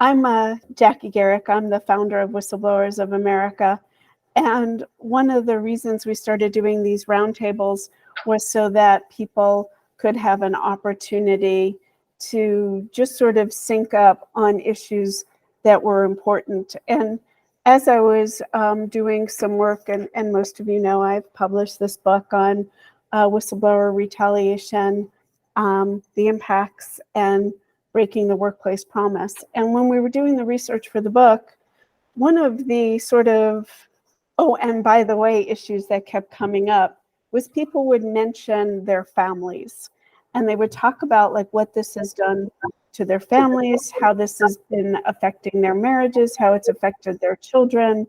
I'm Jackie Garrick. I'm the founder of Whistleblowers of America. And one of the reasons we started doing these roundtables was so that people could have an opportunity to just sort of sync up on issues that were important. And as I was doing some work, and most of you know, I've published this book on whistleblower retaliation, the impacts, and breaking the workplace promise. And when we were doing the research for the book, one of the sort of, oh, and by the way, issues that kept coming up was people would mention their families. And they would talk about like what this has done to their families, how this has been affecting their marriages, how it's affected their children.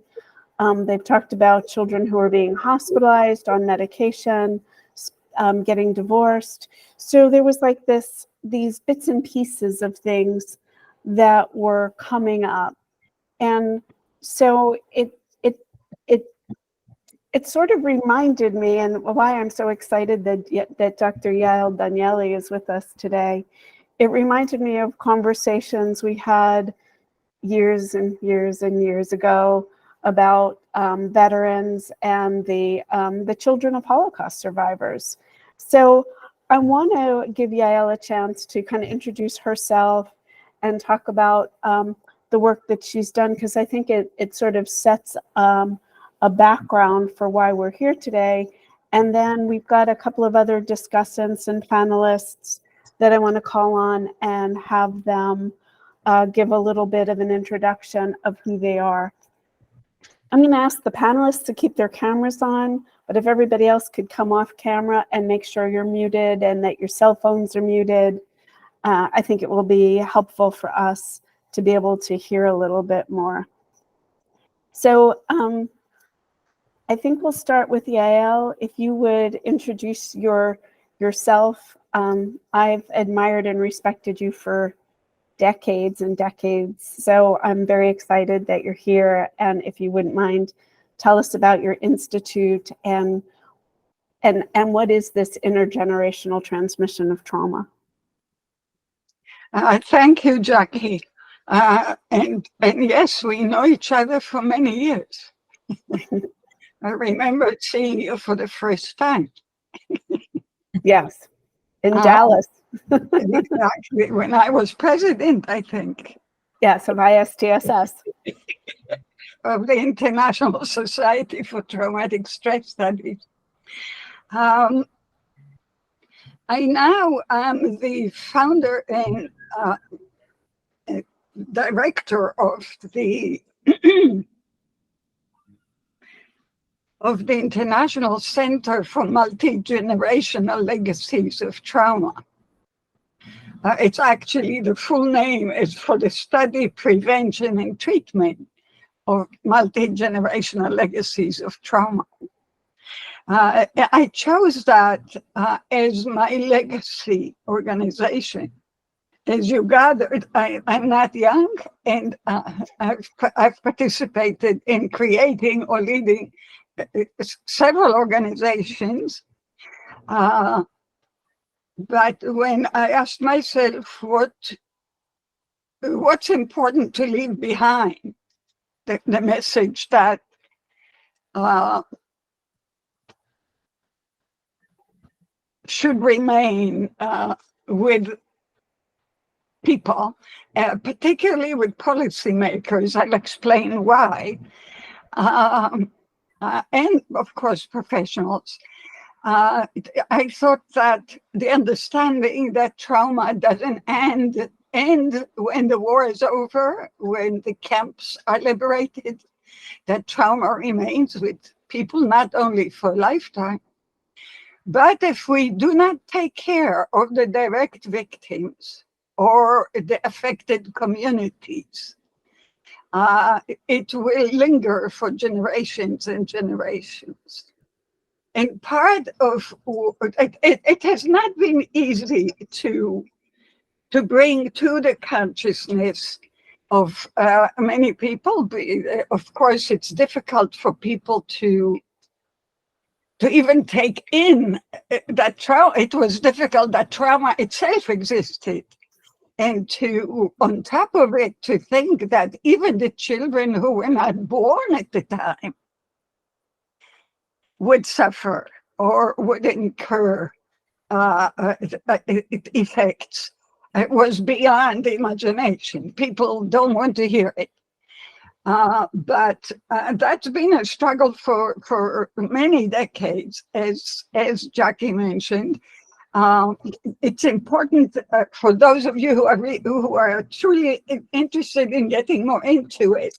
They've talked about children who are being hospitalized on medication, getting divorced. So there was like these bits and pieces of things that were coming up. And so it sort of reminded me, and why I'm so excited that Dr. Yael Danieli is with us today. It reminded me of conversations we had years and years and years ago about veterans and the children of Holocaust survivors. So I want to give Yael a chance to kind of introduce herself and talk about the work that she's done, because I think it sort of sets a background for why we're here today. And then we've got a couple of other discussants and panelists that I want to call on and have them give a little bit of an introduction of who they are. I'm going to ask the panelists to keep their cameras on, but if everybody else could come off camera and make sure you're muted and that your cell phones are muted, I think it will be helpful for us to be able to hear a little bit more. So I think we'll start with Yael. If you would introduce yourself. I've admired and respected you for decades and decades, so I'm very excited that you're here. And if you wouldn't mind, tell us about your institute and what is this intergenerational transmission of trauma? Thank you, Jackie. And yes, we know each other for many years. I remember seeing you for the first time. Yes, in Dallas. Exactly, when I was president, I think. Yes, of ISTSS. Of the International Society for Traumatic Stress Studies. I now am the founder and director of the of the International Center for Multi-Generational Legacies of Trauma. It's actually, the full name is for the study, prevention, and treatment of multi-generational legacies of trauma. I chose that as my legacy organization. As you gathered, I'm not young, and I've participated in creating or leading several organizations. But when I asked myself what's important to leave behind, the message that should remain with people, particularly with policymakers, I'll explain why, and of course professionals. I thought that the understanding that trauma doesn't end when the war is over, when the camps are liberated, that trauma remains with people not only for a lifetime, but if we do not take care of the direct victims or the affected communities, it will linger for generations and generations. And part of it has not been easy to bring to the consciousness of many people. Of course, it's difficult for people to even take in that trauma. It was difficult that trauma itself existed, And to, on top of it, to think that even the children who were not born at the time would suffer or would incur effects. It was beyond imagination. People don't want to hear it. But that's been a struggle for many decades, as Jackie mentioned. It's important for those of you who are truly interested in getting more into it.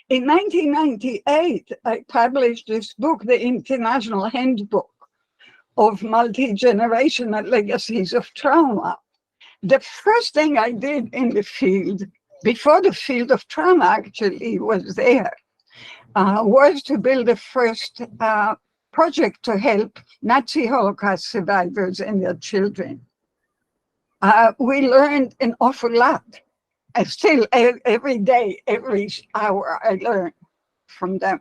In 1998, I published this book, The International Handbook of Multi-Generational Legacies of Trauma. The first thing I did in the field, before the field of trauma actually was there, was to build the first project to help Nazi Holocaust survivors and their children. We learned an awful lot. I still, every day, every hour, I learn from them.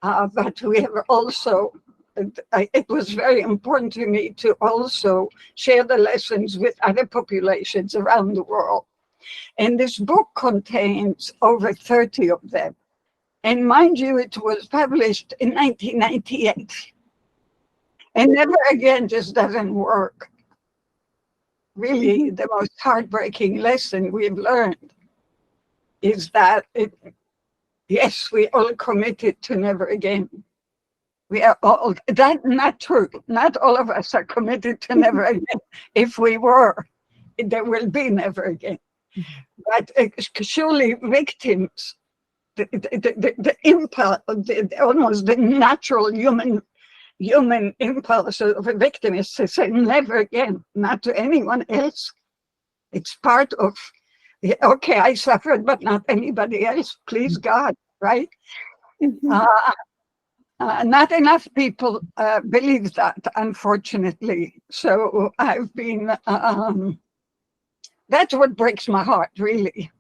But we have also, it was very important to me to also share the lessons with other populations around the world. And this book contains over 30 of them. And mind you, it was published in 1998. And never again just doesn't work. Really, the most heartbreaking lesson we've learned is that yes, we all committed to never again. We are all, that's not true. Not all of us are committed to never again. If we were, there will be never again. But surely victims, the impulse, almost the natural human impulse of a victim is to say never again, not to anyone else. It's part of, okay, I suffered, but not anybody else, please God, right? Not enough people believe that, unfortunately. So I've been, that's what breaks my heart, really.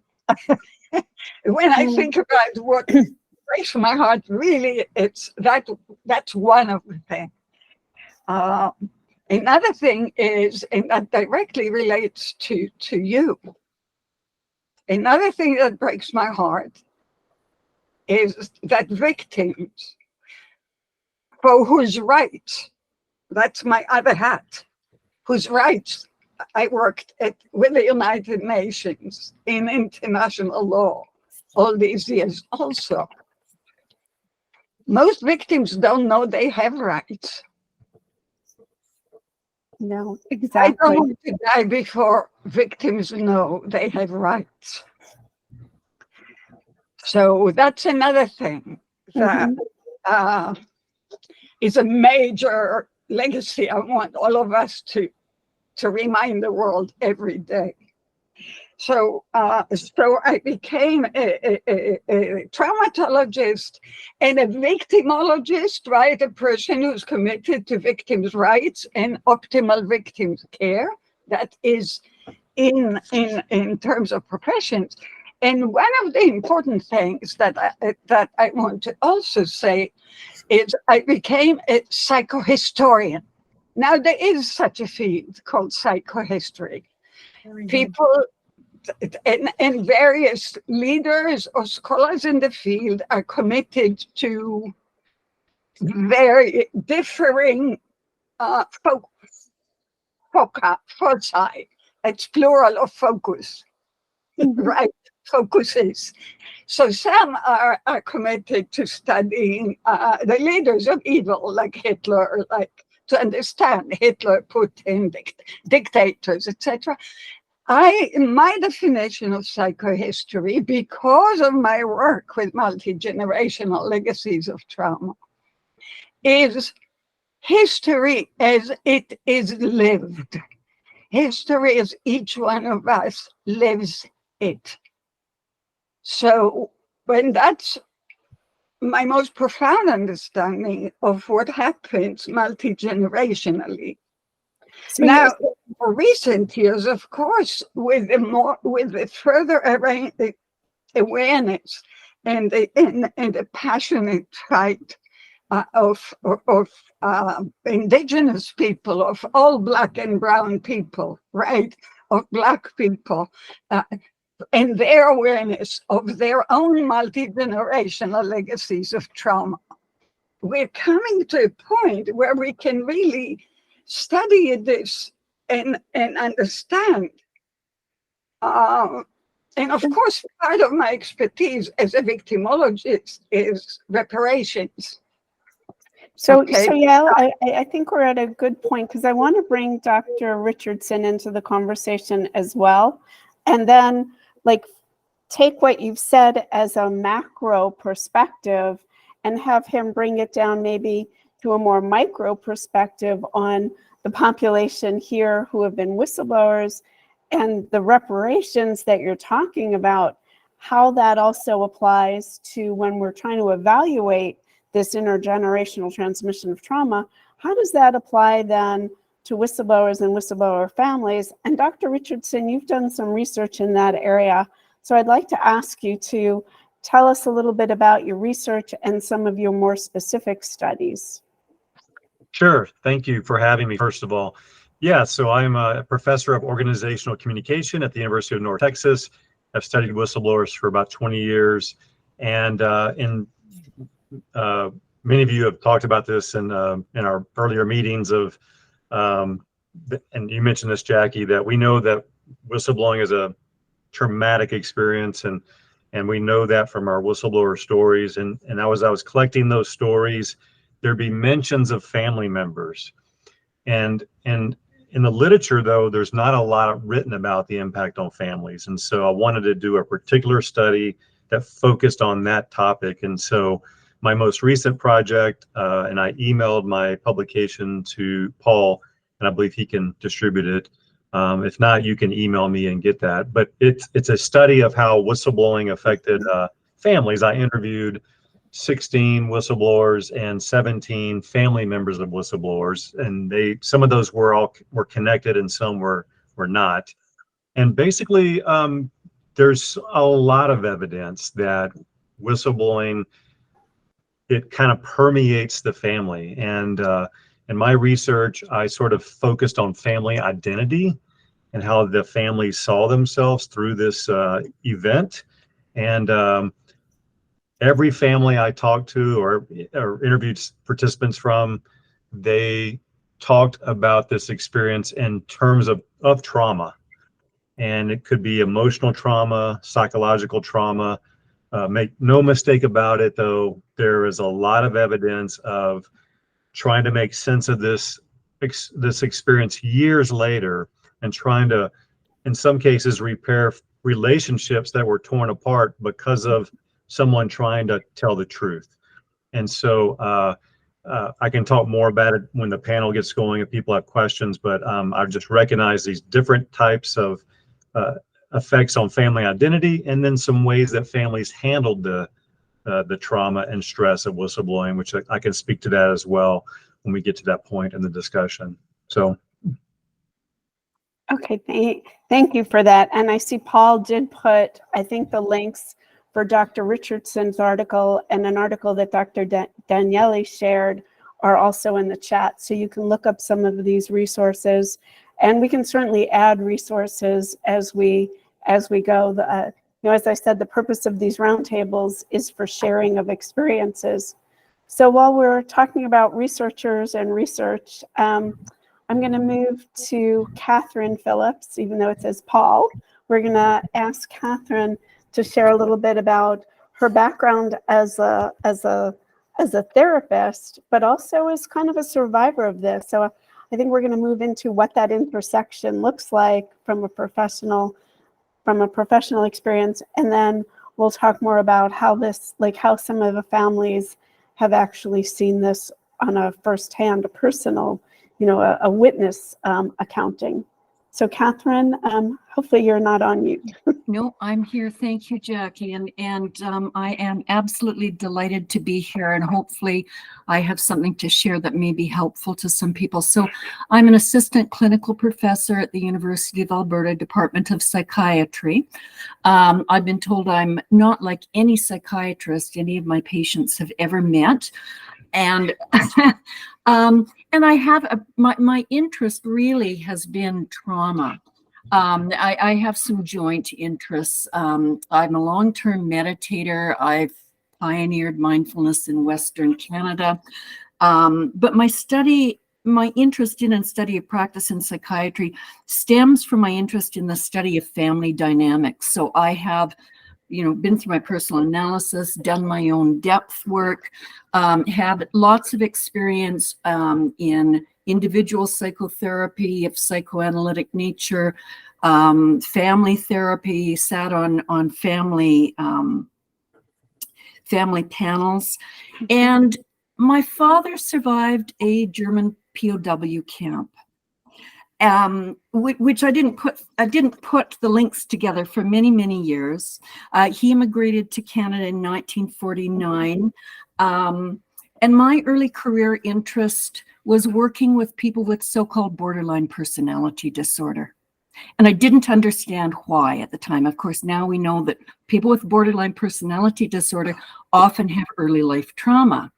When I think about what breaks my heart, really, it's that's one of the things. Another thing is, and that directly relates to you, another thing that breaks my heart is that victims for whose rights, that's my other hat, whose rights I worked with the United Nations in international law all these years also. Most victims don't know they have rights. No, exactly. I don't want to die before victims know they have rights. So that's another thing that is a major legacy I want all of us to remind the world every day. So I became a traumatologist and a victimologist, right? A person who's committed to victims' rights and optimal victims' care. That is in terms of professions. And one of the important things that I want to also say is I became a psychohistorian. Now, there is such a field called psychohistory. People and various leaders or scholars in the field are committed to very differing foci. It's plural of focus, right? Focuses. So some are committed to studying the leaders of evil, like Hitler, like to understand Hitler, Putin, dictators, etc. My definition of psychohistory, because of my work with multi-generational legacies of trauma, is history as it is lived. History as each one of us lives it. So when that's my most profound understanding of what happens multi-generationally. So now, for recent years, of course, with the further awareness and the passionate fight of indigenous people, of all Black and brown people, right, of Black people and their awareness of their own multi-generational legacies of trauma. We're coming to a point where we can really study this and understand. And of course, part of my expertise as a victimologist is reparations. So, Okay. so Yael, I think we're at a good point because I want to bring Dr. Richardson into the conversation as well. And then like take what you've said as a macro perspective and have him bring it down maybe to a more micro perspective on the population here who have been whistleblowers and the reparations that you're talking about, how that also applies to when we're trying to evaluate this intergenerational transmission of trauma. How does that apply then to whistleblowers and whistleblower families? And Dr. Richardson, you've done some research in that area. So I'd like to ask you to tell us a little bit about your research and some of your more specific studies. Sure. Thank you for having me, first of all. Yeah, so I'm a professor of organizational communication at the University of North Texas. I've studied whistleblowers for about 20 years. And many of you have talked about this in our earlier meetings of, and you mentioned this, Jackie, that we know that whistleblowing is a traumatic experience, and we know that from our whistleblower stories. And I was collecting those stories, there'd be mentions of family members. And in the literature, though, there's not a lot written about the impact on families. And so I wanted to do a particular study that focused on that topic. And so my most recent project, and I emailed my publication to Paul, and I believe he can distribute it. If not, you can email me and get that. But it's a study of how whistleblowing affected families. I interviewed 16 whistleblowers and 17 family members of whistleblowers, and some of those were connected and some were not. And basically, there's a lot of evidence that whistleblowing, it kind of permeates the family. And in my research, I sort of focused on family identity and how the family saw themselves through this event. And every family I talked to or interviewed participants from, they talked about this experience in terms of trauma. And it could be emotional trauma, psychological trauma. Make no mistake about it, though, there is a lot of evidence of trying to make sense of this experience years later and trying to, in some cases, repair relationships that were torn apart because of someone trying to tell the truth. And so I can talk more about it when the panel gets going if people have questions, but I've just recognized these different types of effects on family identity, and then some ways that families handled the trauma and stress of whistleblowing, which I can speak to that as well when we get to that point in the discussion. So. Okay, thank you for that. And I see Paul did put, I think, the links for Dr. Richardson's article and an article that Dr. Danieli shared are also in the chat. So you can look up some of these resources, and we can certainly add resources as we go. As I said, the purpose of these roundtables is for sharing of experiences. So while we're talking about researchers and research, I'm going to move to Catherine Phillips, even though it says Paul. We're going to ask Catherine to share a little bit about her background as a therapist, but also as kind of a survivor of this. So I think we're going to move into what that intersection looks like from a professional experience, and then we'll talk more about how this, like how some of the families have actually seen this on a firsthand, a personal, a witness accounting. So Catherine, hopefully you're not on mute. No, I'm here. Thank you, Jackie. And I am absolutely delighted to be here, and hopefully I have something to share that may be helpful to some people. So I'm an assistant clinical professor at the University of Alberta Department of Psychiatry. I've been told I'm not like any psychiatrist any of my patients have ever met. And and I have my interest really has been trauma. I have some joint interests. I'm a long-term meditator. I've pioneered mindfulness in Western Canada. But my interest in and study of practice in psychiatry stems from my interest in the study of family dynamics. So I have, been through my personal analysis, done my own depth work, had lots of experience in individual psychotherapy of psychoanalytic nature, family therapy, sat on family panels. And my father survived a German POW camp, which I didn't put the links together for many, many years. He immigrated to Canada in 1949. And my early career interest was working with people with so-called borderline personality disorder. And I didn't understand why at the time. Of course, now we know that people with borderline personality disorder often have early life trauma.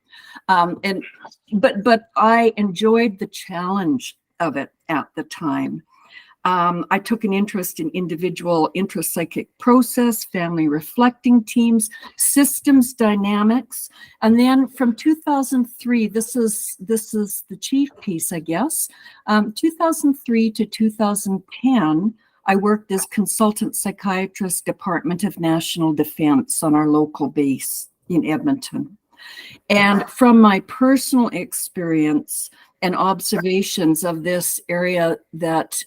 But I enjoyed the challenge of it at the time. I took an interest in individual intrapsychic process, family reflecting teams, systems dynamics. And then from 2003, this is the chief piece, I guess. 2003 to 2010, I worked as consultant psychiatrist, Department of National Defense on our local base in Edmonton. And from my personal experience and observations of this area, that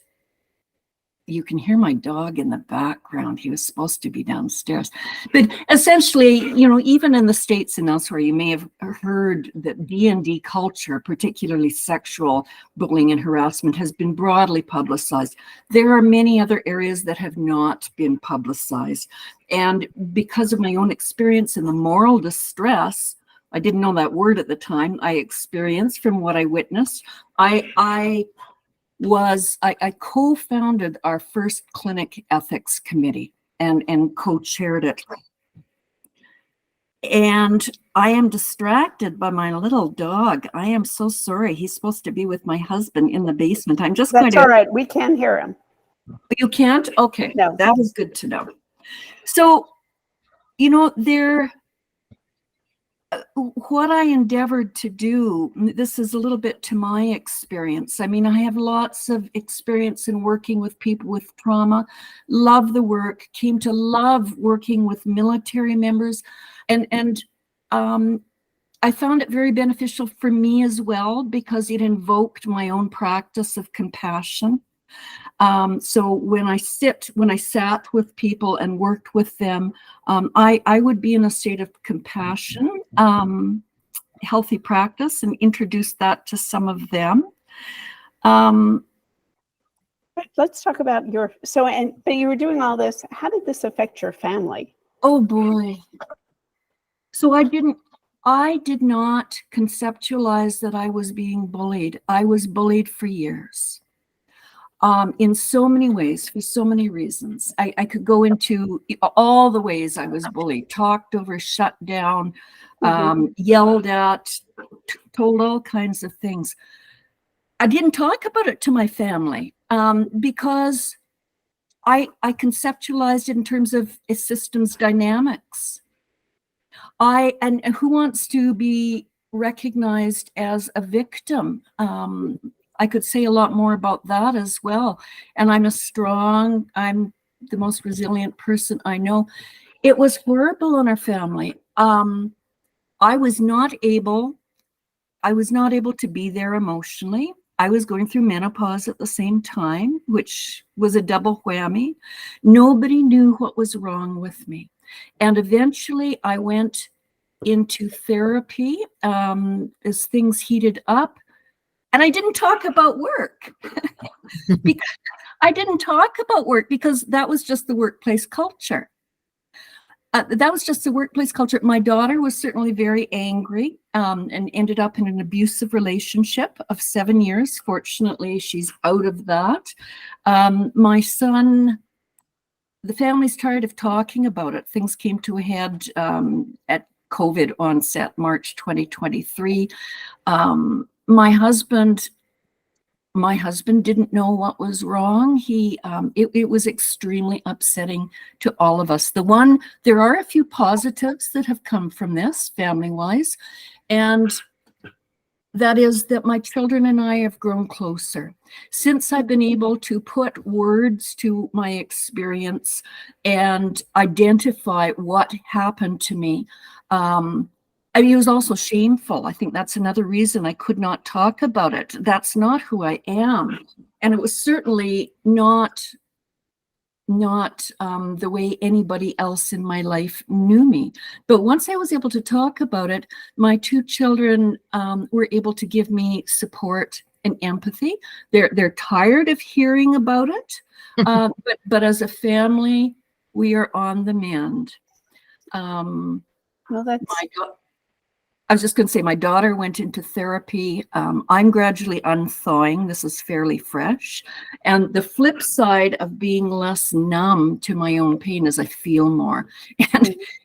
you can hear my dog in the background. He was supposed to be downstairs. But essentially, even in the States and elsewhere, you may have heard that D&D culture, particularly sexual bullying and harassment, has been broadly publicized. There are many other areas that have not been publicized. And because of my own experience in the moral distress, I didn't know that word at the time, I experienced from what I witnessed, I co-founded our first clinic ethics committee and co-chaired it. And I am distracted by my little dog. I am so sorry. He's supposed to be with my husband in the basement. I'm just That's all right. We can hear him. You can't? Okay. No. That was good to know. So, what I endeavored to do, this is a little bit to my experience. I mean, I have lots of experience in working with people with trauma, love the work, came to love working with military members. And I found it very beneficial for me as well, because it invoked my own practice of compassion. So when I sat with people and worked with them, I would be in a state of compassion, healthy practice, and introduce that to some of them. Let's talk about but you were doing all this. How did this affect your family? Oh boy. So I did not conceptualize that I was being bullied. I was bullied for years. In so many ways, for so many reasons. I could go into all the ways I was bullied, talked over, shut down, yelled at, told all kinds of things. I didn't talk about it to my family because I conceptualized it in terms of a systems dynamics. And who wants to be recognized as a victim? I could say a lot more about that as well. And I'm the most resilient person I know. It was horrible in our family. I was not able to be there emotionally. I was going through menopause at the same time, which was a double whammy. Nobody knew what was wrong with me. And eventually I went into therapy as things heated up. And I didn't talk about work. because that was just the workplace culture. My daughter was certainly very angry and ended up in an abusive relationship of 7 years. Fortunately, she's out of that. My son, the family's tired of talking about it. Things came to a head at COVID onset, March 2023. My husband my husband didn't know what was wrong. It was extremely upsetting to all of us. There are a few positives that have come from this family-wise, and that is that my children and I have grown closer. Since I've been able to put words to my experience and identify what happened to me, it was also shameful. I think that's another reason I could not talk about it. That's not who I am. And it was certainly not the way anybody else in my life knew me. But once I was able to talk about it, my two children were able to give me support and empathy. They're tired of hearing about it, but as a family, we are on the mend. Well, that's I was just going to say, my daughter went into therapy. I'm gradually unthawing. This is fairly fresh. And the flip side of being less numb to my own pain is I feel more.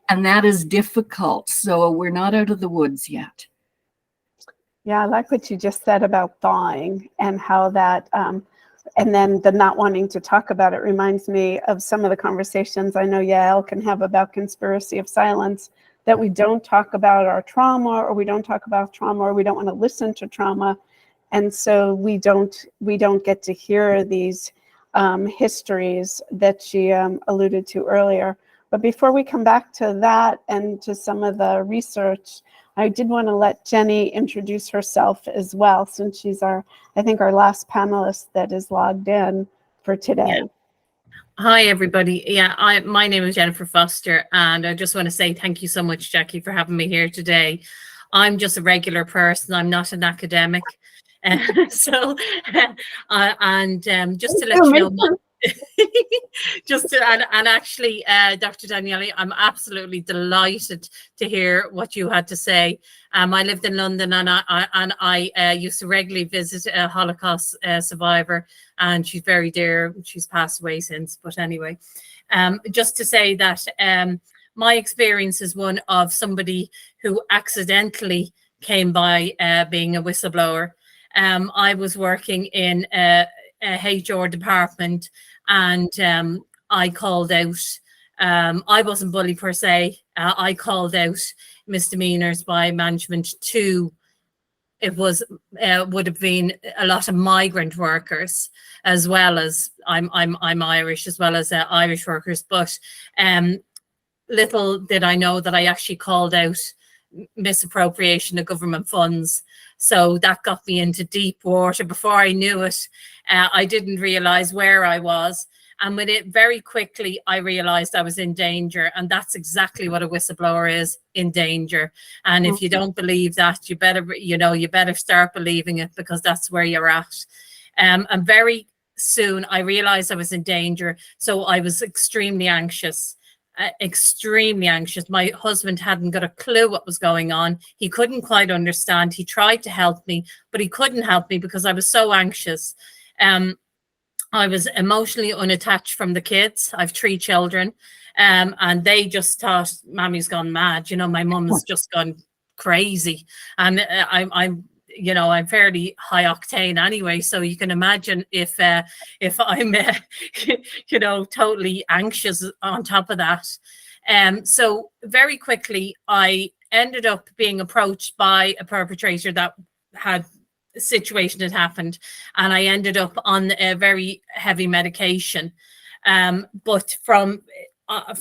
And that is difficult. So we're not out of the woods yet. Yeah, I like what you just said about thawing and how that, and then the not wanting to talk about it reminds me of some of the conversations I know Yael can have about conspiracy of silence, that we don't talk about our trauma, or we don't talk about trauma, or we don't want to listen to trauma. And so we don't get to hear these histories that she alluded to earlier. But before we come back to that and to some of the research, I did want to let Jenny introduce herself as well, since she's I think our last panelist that is logged in for today. Yeah. Hi, everybody. Yeah, my name is Jennifer Foster, and I just want to say thank you so much, Jackie, for having me here today. I'm just a regular person. I'm not an academic. Just to let you know, and actually, Dr. Danieli, I'm absolutely delighted to hear what you had to say. I lived in London, and I used to regularly visit a Holocaust survivor, and she's very dear. She's passed away since, but anyway, just to say that my experience is one of somebody who accidentally came by being a whistleblower. I was working in a HR department, and I called out. I wasn't bullied per se. I called out misdemeanors by management to. It was would have been a lot of migrant workers, as well as I'm Irish, as well as Irish workers. But little did I know that I actually called out misappropriation of government funds. So that got me into deep water. Before I knew it, I didn't realize where I was. And with it, very quickly, I realized I was in danger. And that's exactly what a whistleblower is, in danger. And if you don't believe that, you better start believing it, because that's where you're at. And very soon I realized I was in danger. So I was extremely anxious. My husband hadn't got a clue what was going on. He couldn't quite understand. He tried to help me, but he couldn't help me because I was so anxious. I was emotionally unattached from the kids. I have 3 children, and they just thought, Mommy's gone mad. My mum has just gone crazy. And I'm fairly high octane anyway, so you can imagine if I'm totally anxious on top of that. So very quickly I ended up being approached by a perpetrator that had a situation that happened, and I ended up on a very heavy medication. But from a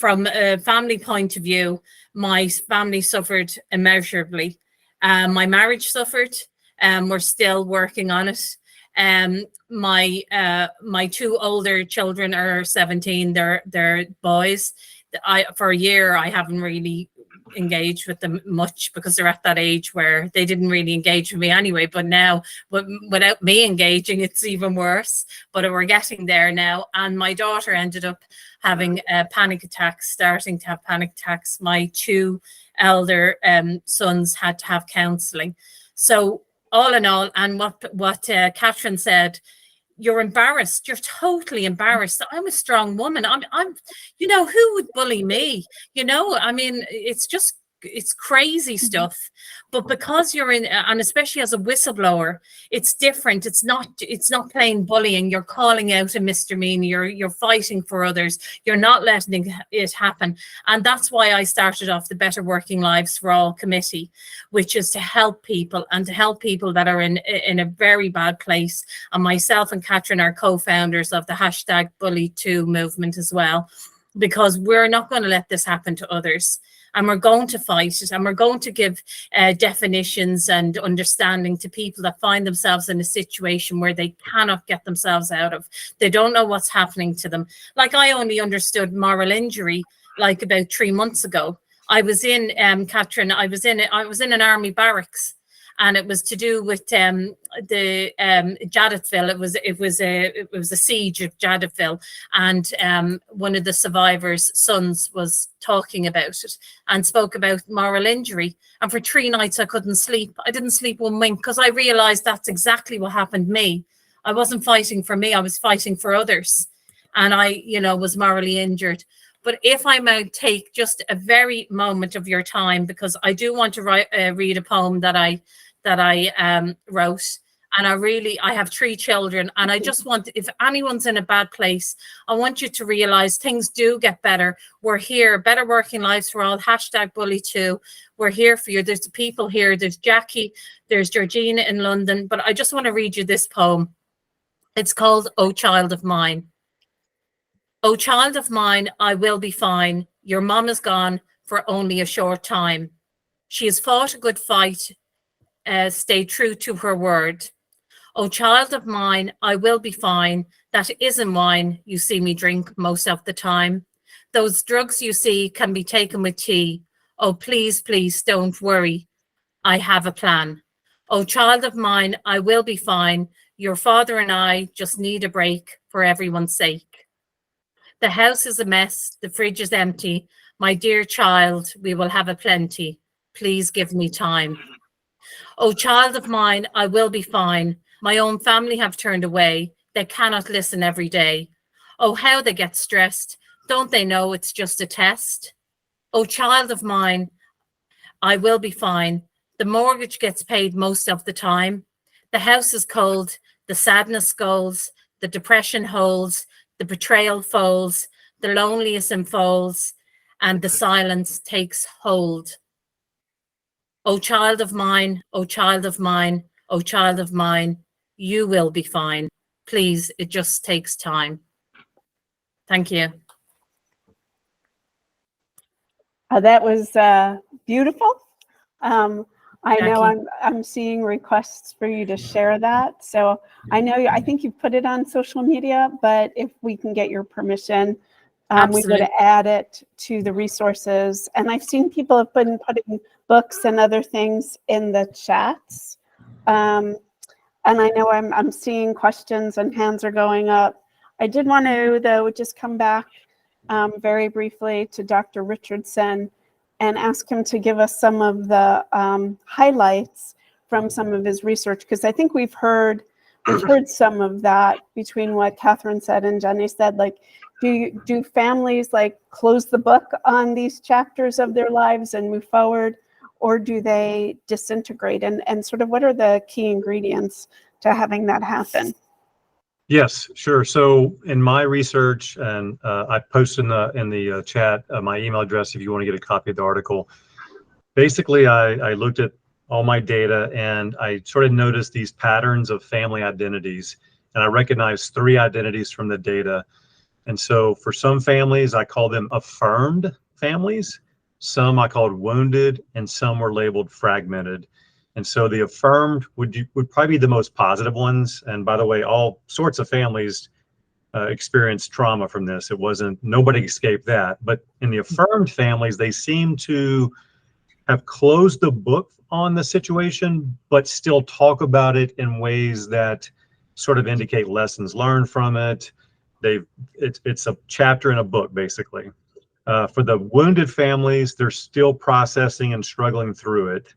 family point of view, my family suffered immeasurably. My marriage suffered. We're still working on it. My 2 older children are 17. They're boys. For a year, I haven't really engaged with them much, because they're at that age where they didn't really engage with me anyway. But now, without me engaging, it's even worse. But we're getting there now. And my daughter ended up having panic attacks, starting to have panic attacks. My 2 elder sons had to have counselling. So all in all, and what Catherine said, you're embarrassed. You're totally embarrassed. I'm a strong woman. I'm who would bully me? I mean, it's just it's crazy stuff. But because you're in, and especially as a whistleblower, it's different. It's not plain bullying. You're calling out a misdemeanor. You're fighting for others. You're not letting it happen. And that's why I started off the Better Working Lives for All committee, which is to help people, and to help people that are in a very bad place. And myself and Catherine are co-founders of the #Bully2 movement as well, because we're not going to let this happen to others. And we're going to fight it, and we're going to give definitions and understanding to people that find themselves in a situation where they cannot get themselves out of. They don't know what's happening to them. Like, I only understood moral injury like about 3 months ago. I was in, Catherine, I was in an army barracks, and it was to do with the Jadotville. It was a siege of Jadotville, and one of the survivors' sons was talking about it and spoke about moral injury. And for 3 nights I couldn't sleep. I didn't sleep one wink, because I realized that's exactly what happened to me. I wasn't fighting for me, I was fighting for others, and I, was morally injured. But if I might take just a very moment of your time, because I do want to read a poem that I wrote, and I have 3 children, and I just want, if anyone's in a bad place, I want you to realize things do get better. We're here, Better Working Lives for All, #Bully2. We're here for you. There's the people here. There's Jackie, there's Georgina in London, but I just want to read you this poem. It's called "O Child of Mine." O child of mine, I will be fine. Your mom is gone for only a short time. She has fought a good fight, stay true to her word. O child of mine, I will be fine. That isn't wine you see me drink most of the time. Those drugs you see can be taken with tea. Oh, please, please don't worry. I have a plan. O child of mine, I will be fine. Your father and I just need a break for everyone's sake. The house is a mess. The fridge is empty. My dear child, we will have a plenty. Please give me time. Oh, child of mine, I will be fine. My own family have turned away. They cannot listen every day. Oh, how they get stressed. Don't they know it's just a test? Oh, child of mine, I will be fine. The mortgage gets paid most of the time. The house is cold. The sadness scolds. The depression holds. The betrayal folds. The loneliness enfolds. And the silence takes hold. Oh, child of mine, oh, child of mine, oh, child of mine, you will be fine. Please, it just takes time. Thank you. That was beautiful. I know I'm seeing requests for you to share that. So I think you put it on social media, but if we can get your permission, we would add it to the resources. And I've seen people have been putting books and other things in the chats. And I know I'm seeing questions and hands are going up. I did want to, though, just come back very briefly to Dr. Richardson and ask him to give us some of the highlights from some of his research, because I think we've heard some of that between what Catherine said and Jenny said. Like, do families like close the book on these chapters of their lives and move forward, or do they disintegrate? And sort of what are the key ingredients to having that happen? Yes, sure. So in my research, and I posted in the chat my email address if you want to get a copy of the article. Basically, I looked at all my data and I sort of noticed these patterns of family identities, and I recognized 3 identities from the data. And so for some families, I call them affirmed families. Some I called wounded, and some were labeled fragmented. And so the affirmed would probably be the most positive ones. And by the way, all sorts of families experienced trauma from this. Nobody escaped that. But in the affirmed families, they seem to have closed the book on the situation, but still talk about it in ways that sort of indicate lessons learned from it. It's a chapter in a book, basically. For the wounded families, they're still processing and struggling through it.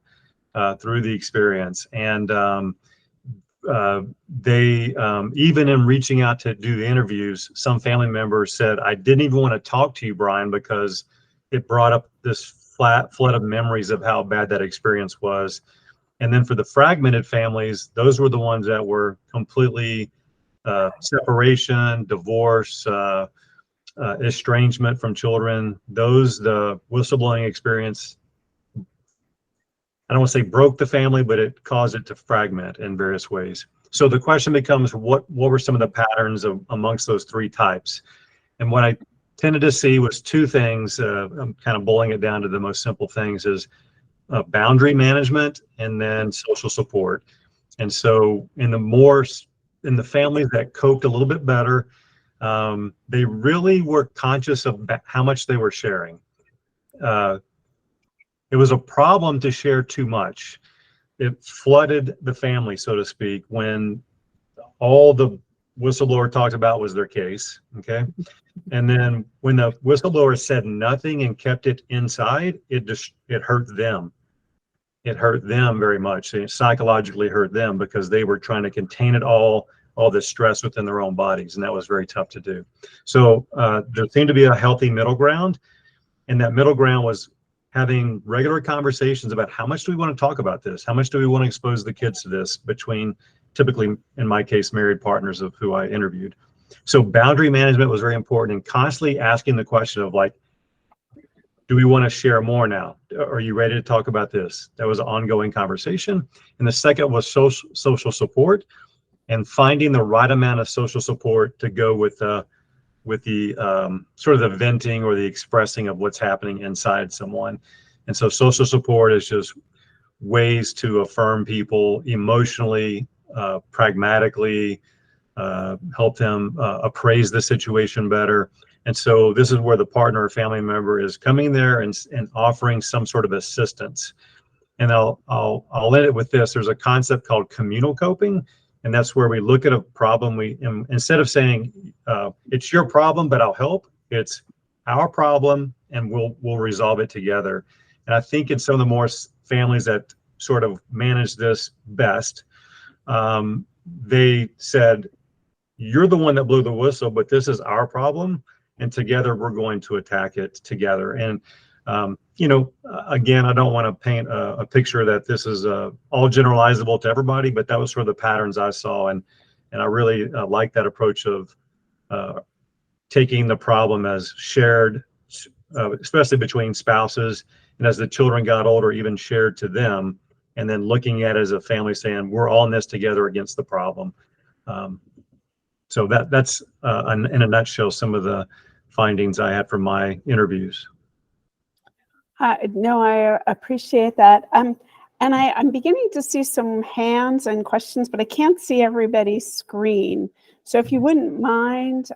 Through the experience, and they even in reaching out to do the interviews, some family members said, I didn't even want to talk to you, Brian, because it brought up this flood of memories of how bad that experience was. And then for the fragmented families, those were the ones that were completely separation, divorce, estrangement from children. The whistleblowing experience, I don't want to say broke the family, but it caused it to fragment in various ways. So the question becomes, what were some of the patterns amongst those three types? And what I tended to see was two things. I'm kind of boiling it down to the most simple things: is boundary management and then social support. And so in the families that coped a little bit better, they really were conscious of how much they were sharing. It was a problem to share too much. It flooded the family, so to speak, when all the whistleblower talked about was their case, okay? And then when the whistleblower said nothing and kept it inside, it hurt them. It hurt them very much. It psychologically hurt them because they were trying to contain it all this stress within their own bodies, and that was very tough to do. So there seemed to be a healthy middle ground, and that middle ground was having regular conversations about how much do we want to talk about this? How much do we want to expose the kids to this, between typically, in my case, married partners of who I interviewed. So boundary management was very important, and constantly asking the question of, like, do we want to share more now? Are you ready to talk about this? That was an ongoing conversation. And the second was social support, and finding the right amount of social support to go with the sort of the venting or the expressing of what's happening inside someone. And so social support is just ways to affirm people emotionally, pragmatically, help them appraise the situation better. And so this is where the partner or family member is coming there and offering some sort of assistance. And I'll end it with this. There's a concept called communal coping. And that's where we look at a problem. Instead of saying, it's your problem, but I'll help, it's our problem and we'll resolve it together. And I think in some of the more families that sort of manage this best, they said, you're the one that blew the whistle, but this is our problem. And together we're going to attack it together. And again, I don't want to paint a picture that this is all generalizable to everybody, but that was sort of the patterns I saw. And I really like that approach of taking the problem as shared, especially between spouses. And as the children got older, even shared to them, and then looking at it as a family saying, we're all in this together against the problem. So that's in a nutshell, some of the findings I had from my interviews. No, I appreciate that. And I'm beginning to see some hands and questions, but I can't see everybody's screen. So if you wouldn't mind,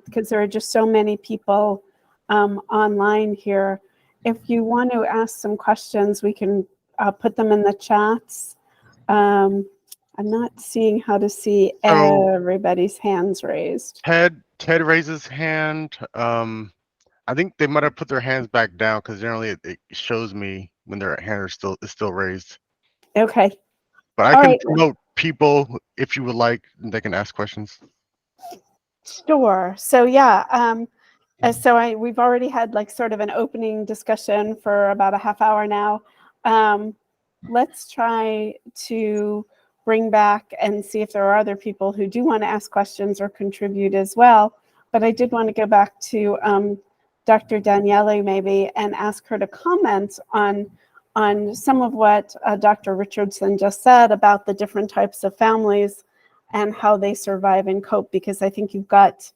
because there are just so many people online here, if you want to ask some questions, we can put them in the chats. I'm not seeing how to see everybody's hands raised. Ted raises hand. I think they might have put their hands back down because generally it shows me when their hand is still raised. Okay. But I can promote people if you would like, and they can ask questions. Sure. So yeah, we've already had like sort of an opening discussion for about a half hour now. Let's try to bring back and see if there are other people who do want to ask questions or contribute as well. But I did want to go back to Dr. Danieli maybe and ask her to comment on some of what Dr. Richardson just said about the different types of families and how they survive and cope, because I think you've got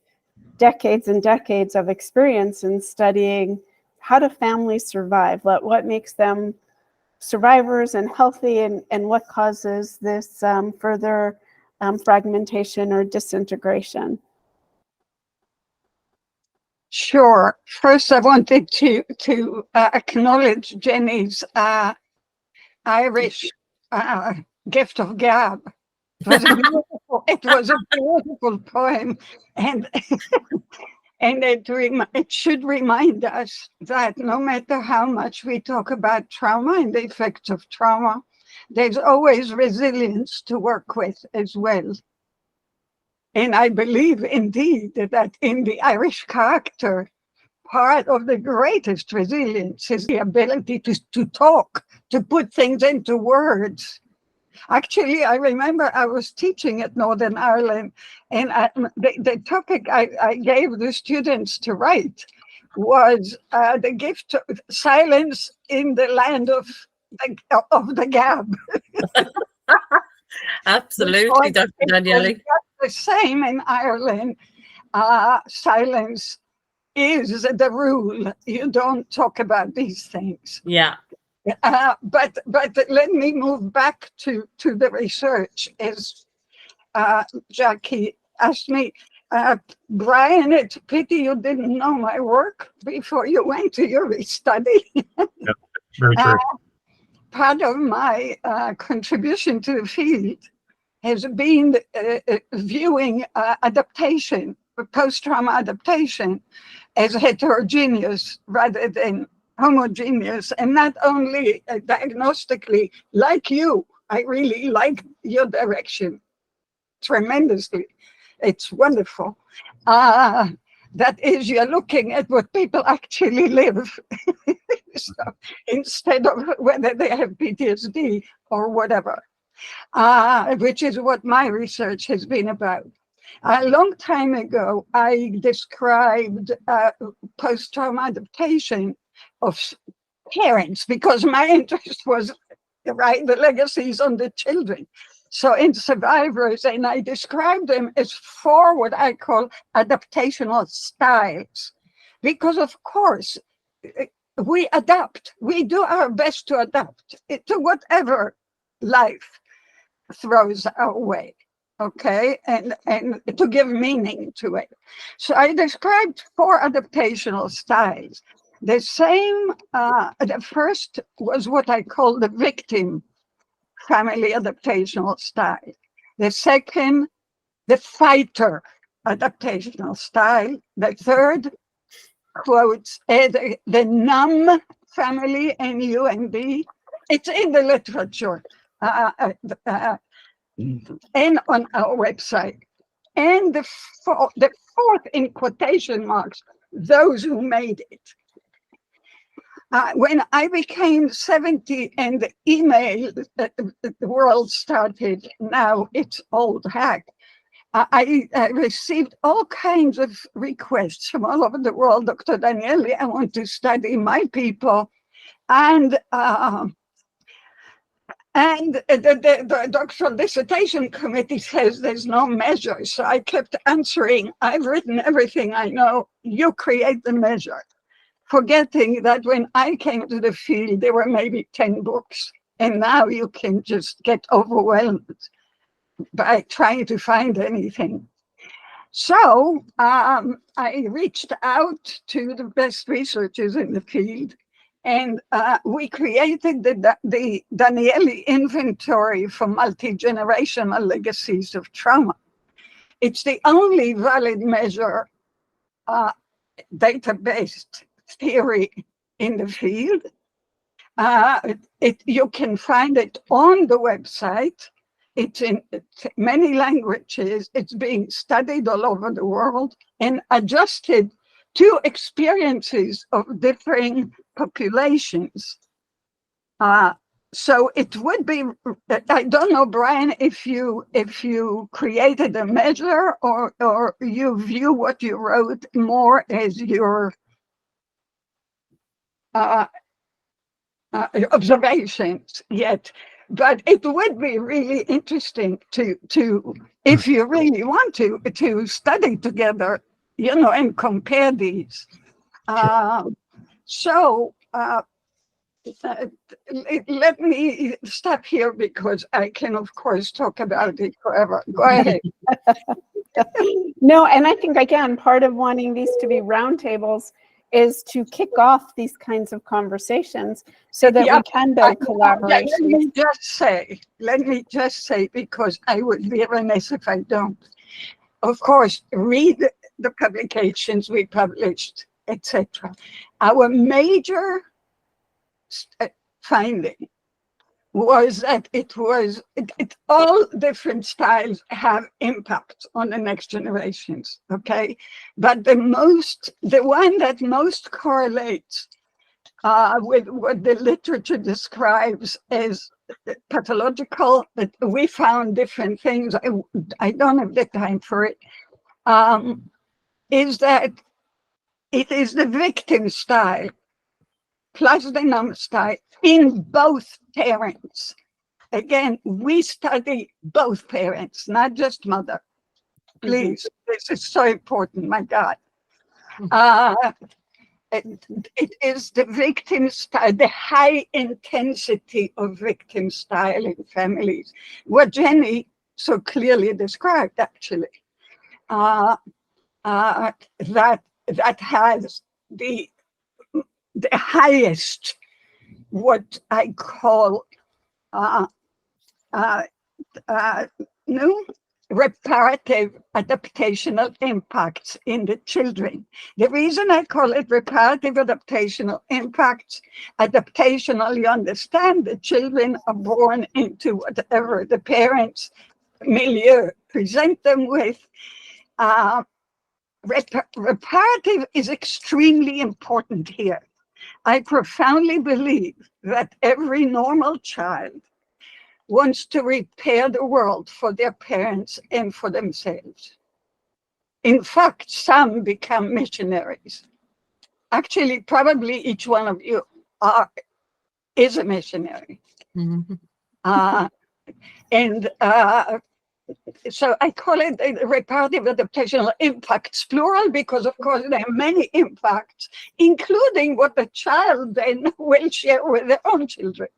decades and decades of experience in studying how do families survive, what makes them survivors and healthy, and what causes this further fragmentation or disintegration. Sure. First, I wanted to acknowledge Jenny's Irish gift of gab. It was a beautiful poem, and it should remind us that no matter how much we talk about trauma and the effects of trauma, there's always resilience to work with as well. And I believe indeed that in the Irish character, part of the greatest resilience is the ability to talk, to put things into words. Actually, I remember I was teaching at Northern Ireland, and the topic I gave the students to write was the gift of silence in the land of the gab. Absolutely, Dr. Danieli. The same in Ireland. Silence is the rule. You don't talk about these things. Yeah. But let me move back to the research. As Jackie asked me, Brian, it's a pity you didn't know my work before you went to your study. Yep, very true. Part of my contribution to the field has been viewing adaptation, post-trauma adaptation, as heterogeneous rather than homogeneous, and not only diagnostically. Like you, I really like your direction tremendously. It's wonderful. That is, you're looking at what people actually live. So, instead of whether they have PTSD or whatever, which is what my research has been about. A long time ago, I described post-trauma adaptation of parents because my interest was, right, the legacies on the children. So in survivors, and I described them as 4 what I call adaptational styles, because of course, we adapt. We do our best to adapt to whatever life throws our way, okay? And to give meaning to it. So I described 4 adaptational styles. The same, the first was what I call the victim family adaptational style. The second, the fighter adaptational style. The third, quotes, the numb family, NUMB. It's in the literature and on our website. And the fourth, in quotation marks, those who made it. When I became 70 and the email, the world started, now it's old hack, I received all kinds of requests from all over the world. Dr. Danieli, I want to study my people. And the doctoral dissertation committee says there's no measure. So I kept answering, I've written everything I know, you create the measure. Forgetting that when I came to the field, there were maybe 10 books. And now you can just get overwhelmed by trying to find anything. So I reached out to the best researchers in the field, and we created the Danieli inventory for multi-generational legacies of trauma. It's the only valid measure, data-based theory in the field. You can find it on the website. It's in many languages. It's being studied all over the world and adjusted to experiences of differing populations. So it would be, I don't know, Brian, if you created a measure or you view what you wrote more as your observations yet, but it would be really interesting to if you really want to study together, you know, and compare these. So let me stop here because I can, of course, talk about it forever. Go ahead. No, and I think, again, part of wanting these to be roundtables is to kick off these kinds of conversations so that we can build collaboration. Let me just say, because I would be remiss if I don't. Of course, read the publications we published, etc. Our major finding was that all different styles have impact on the next generations, okay? But the one that most correlates with what the literature describes as pathological, that we found different things, I don't have the time for it, is that it is the victim style plus the numb style in both parents. Again, we study both parents, not just mother. Please, this is so important, my God. It is the victim style, the high intensity of victim style in families, what Jenny so clearly described, actually. That has the highest, what I call reparative adaptational impacts in the children. The reason I call it reparative adaptational impacts, adaptational, you understand, the children are born into whatever the parents' milieu present them with. Reparative is extremely important here. I profoundly believe that every normal child wants to repair the world for their parents and for themselves. In fact, some become missionaries. Actually, probably each one of you is a missionary. So I call it the reparative adaptational impacts, plural, because of course there are many impacts, including what the child then will share with their own children.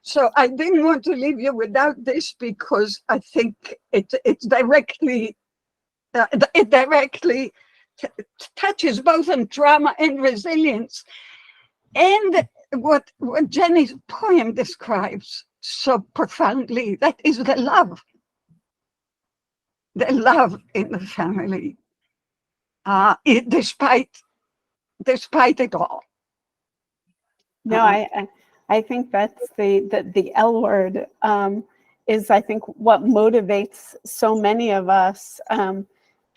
So I didn't want to leave you without this, because I think it directly touches both on trauma and resilience, and what Jenny's poem describes so profoundly, that is the love in the family, despite it all. No, I think that's the L word, is I think what motivates so many of us. And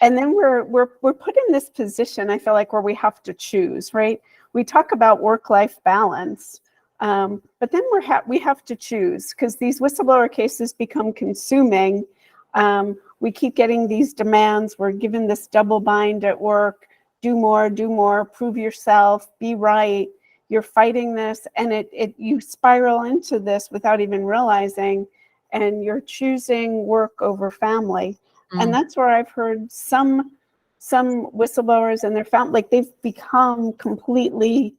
then we're put in this position, I feel like, where we have to choose, right? We talk about work-life balance, but then we have to choose, because these whistleblower cases become consuming. We keep getting these demands. We're given this double bind at work: do more, prove yourself, be right. You're fighting this, and you spiral into this without even realizing, and you're choosing work over family. And that's where I've heard some whistleblowers and their family, like, they've become completely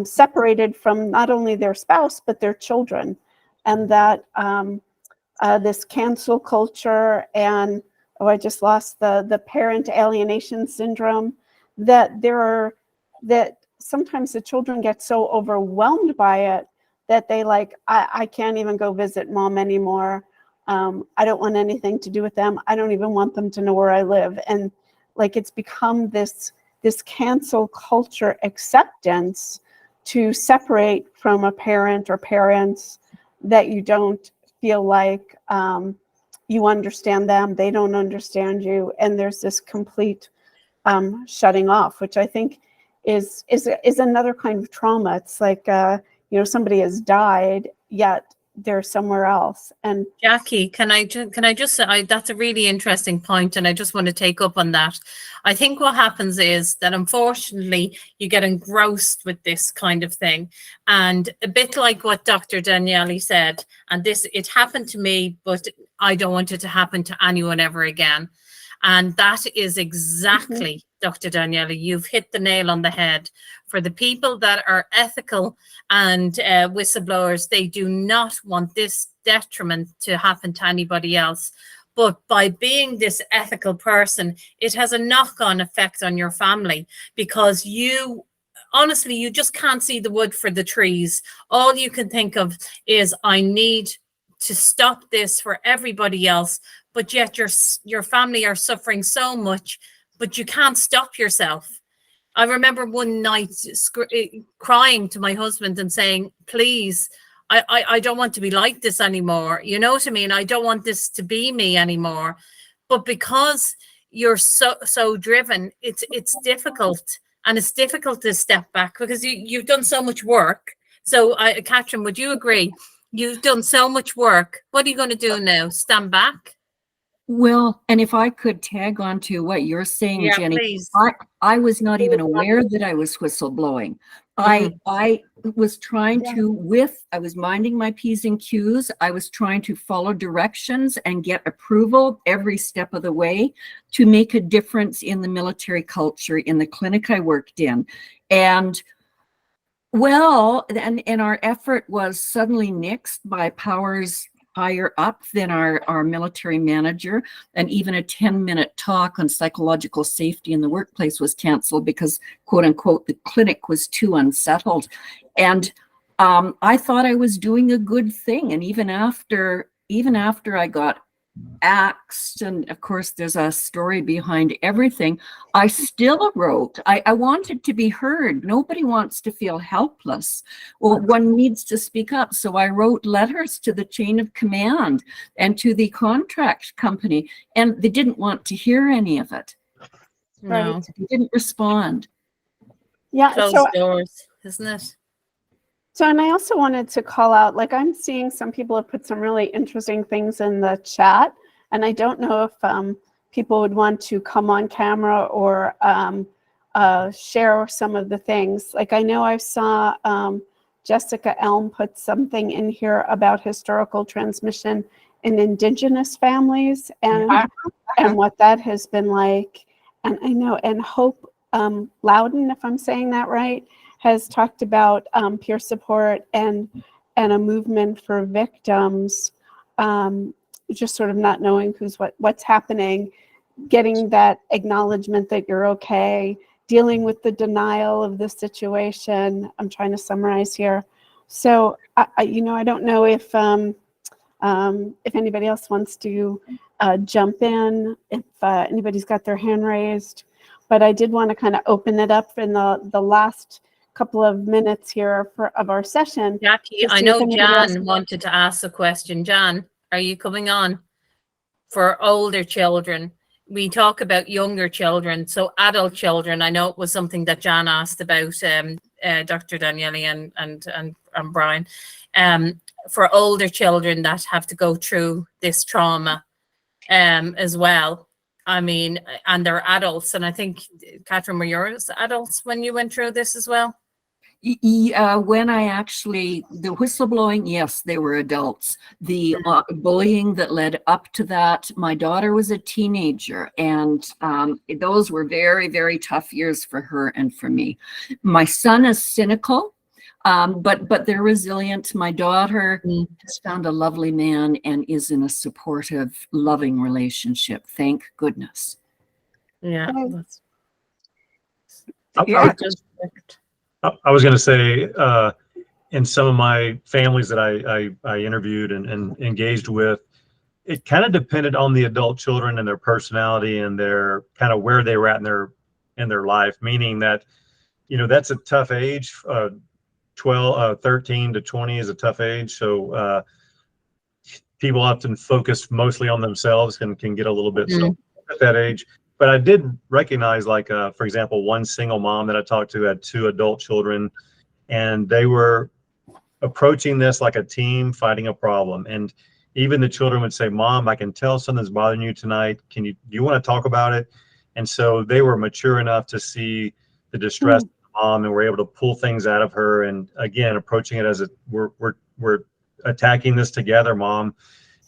separated from not only their spouse but their children, and that this cancel culture and I just lost the parent alienation syndrome, that sometimes the children get so overwhelmed by it that they I can't even go visit mom anymore. I don't want anything to do with them. I don't even want them to know where I live. And it's become this cancel culture acceptance to separate from a parent or parents that you don't feel like you understand them, they don't understand you, and there's this complete shutting off, which I think is another kind of trauma. It's like somebody has died, yet they're somewhere else. And Jackie, can I just say, that's a really interesting point, and I just want to take up on that. I think what happens is that, unfortunately, you get engrossed with this kind of thing, and a bit like what Dr. Danieli said, and it happened to me, but I don't want it to happen to anyone ever again. And that is exactly, Dr. Danieli, you've hit the nail on the head. For the people that are ethical and whistleblowers, they do not want this detriment to happen to anybody else. But by being this ethical person, it has a knock-on effect on your family, because honestly, you just can't see the wood for the trees. All you can think of is, I need to stop this for everybody else, but yet your family are suffering so much, but you can't stop yourself. I remember one night crying to my husband and saying, please, I don't want to be like this anymore. You know what I mean? I don't want this to be me anymore. But because you're so driven, it's difficult, and it's difficult to step back because you've done so much work. So, Catherine, would you agree? You've done so much work. What are you going to do now? Stand back? Well, and if I could tag on to what you're saying, Yeah, Jenny, please. I was not even aware that I was whistleblowing. I was trying to, I was minding my P's and Q's. I was trying to follow directions and get approval every step of the way to make a difference in the military culture in the clinic I worked in. And well, and our effort was suddenly nixed by powers higher up than our military manager, and even a 10-minute talk on psychological safety in the workplace was canceled because, quote unquote, the clinic was too unsettled. And I thought I was doing a good thing. And even after I got axed, and of course there's a story behind everything, I still wrote. I wanted to be heard. Nobody wants to feel helpless. Well, one needs to speak up. So I wrote letters to the chain of command and to the contract company, and they didn't want to hear any of it. No. They didn't respond. Yeah. Closed doors, isn't it? So, and I also wanted to call out, like, I'm seeing some people have put some really interesting things in the chat, and I don't know if people would want to come on camera or share some of the things. Like, I know I saw Jessica Elm put something in here about historical transmission in Indigenous families and what that has been like. And I know, and Hope Loudon, if I'm saying that right, has talked about peer support and a movement for victims, just sort of not knowing what's happening, getting that acknowledgement that you're okay, dealing with the denial of the situation. I'm trying to summarize here. So I don't know if anybody else wants to jump in, if anybody's got their hand raised, but I did want to kind of open it up in the last couple of minutes here of our session. Jackie, I know Jan wanted to ask a question. Jan, are you coming on? For older children, we talk about younger children, so adult children. I know it was something that Jan asked about, Dr. Danieli and Brian. For older children that have to go through this trauma as well. I mean, and they're adults. And I think, Catherine, were yours adults when you went through this as well? When the whistleblowing, yes, they were adults. The bullying that led up to that, my daughter was a teenager, and those were very, very tough years for her and for me. My son is cynical, but they're resilient. My daughter has found a lovely man and is in a supportive, loving relationship. Thank goodness. Yeah. I was going to say, in some of my families that I interviewed and engaged with, it kind of depended on the adult children and their personality and their kind of where they were at in their life. Meaning that, that's a tough age. 13 to 20 is a tough age. So people often focus mostly on themselves and can get a little bit so at that age. But I did recognize, like, for example, one single mom that I talked to had 2 adult children, and they were approaching this like a team fighting a problem. And even the children would say, "Mom, I can tell something's bothering you tonight. Do you want to talk about it?" And so they were mature enough to see the distress of the mom and were able to pull things out of her. And again, approaching it as we're attacking this together, Mom,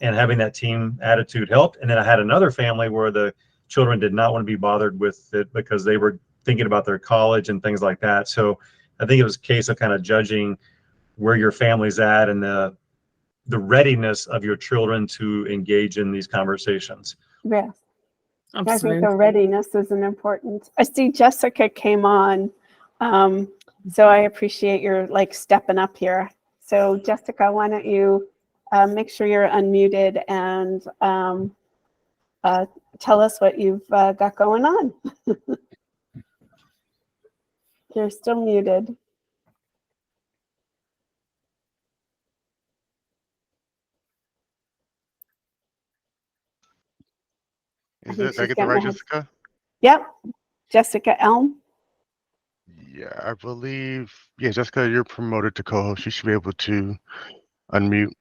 and having that team attitude helped. And then I had another family where the children did not want to be bothered with it because they were thinking about their college and things like that. So I think it was a case of kind of judging where your family's at and the readiness of your children to engage in these conversations. Yes. Absolutely. I think the readiness is an important. I see Jessica came on, so I appreciate your stepping up here. So Jessica, why don't you make sure you're unmuted and tell us what you've got going on. You're still muted. Is think it? Did I she's get the getting right ahead. Jessica? Yep, Jessica Elm. Yeah, I believe. Yeah, Jessica, you're promoted to co-host. You should be able to unmute.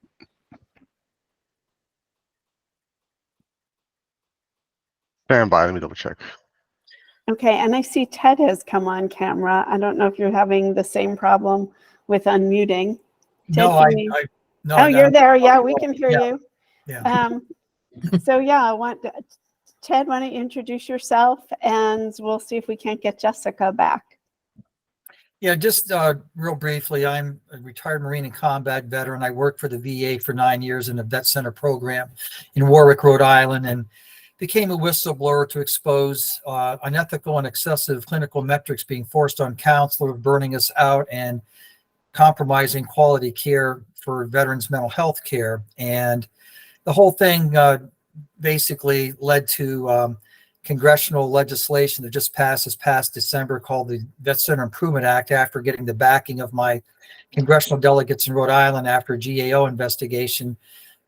Stand by. Let me double check. Okay, and I see Ted has come on camera. I don't know if you're having the same problem with unmuting. Ted, No, can you? no, Oh, you're there. Yeah, we can hear Yeah, you. yeah. So yeah, Ted, why don't you introduce yourself, and we'll see if we can't get Jessica back. Yeah, just real briefly, I'm a retired Marine and combat veteran. I worked for the VA for 9 years in a vet center program in Warwick, Rhode Island, and became a whistleblower to expose unethical and excessive clinical metrics being forced on counselors, burning us out, and compromising quality care for veterans' mental health care. And the whole thing basically led to congressional legislation that just passed this past December called the Vet Center Improvement Act, after getting the backing of my congressional delegates in Rhode Island after a GAO investigation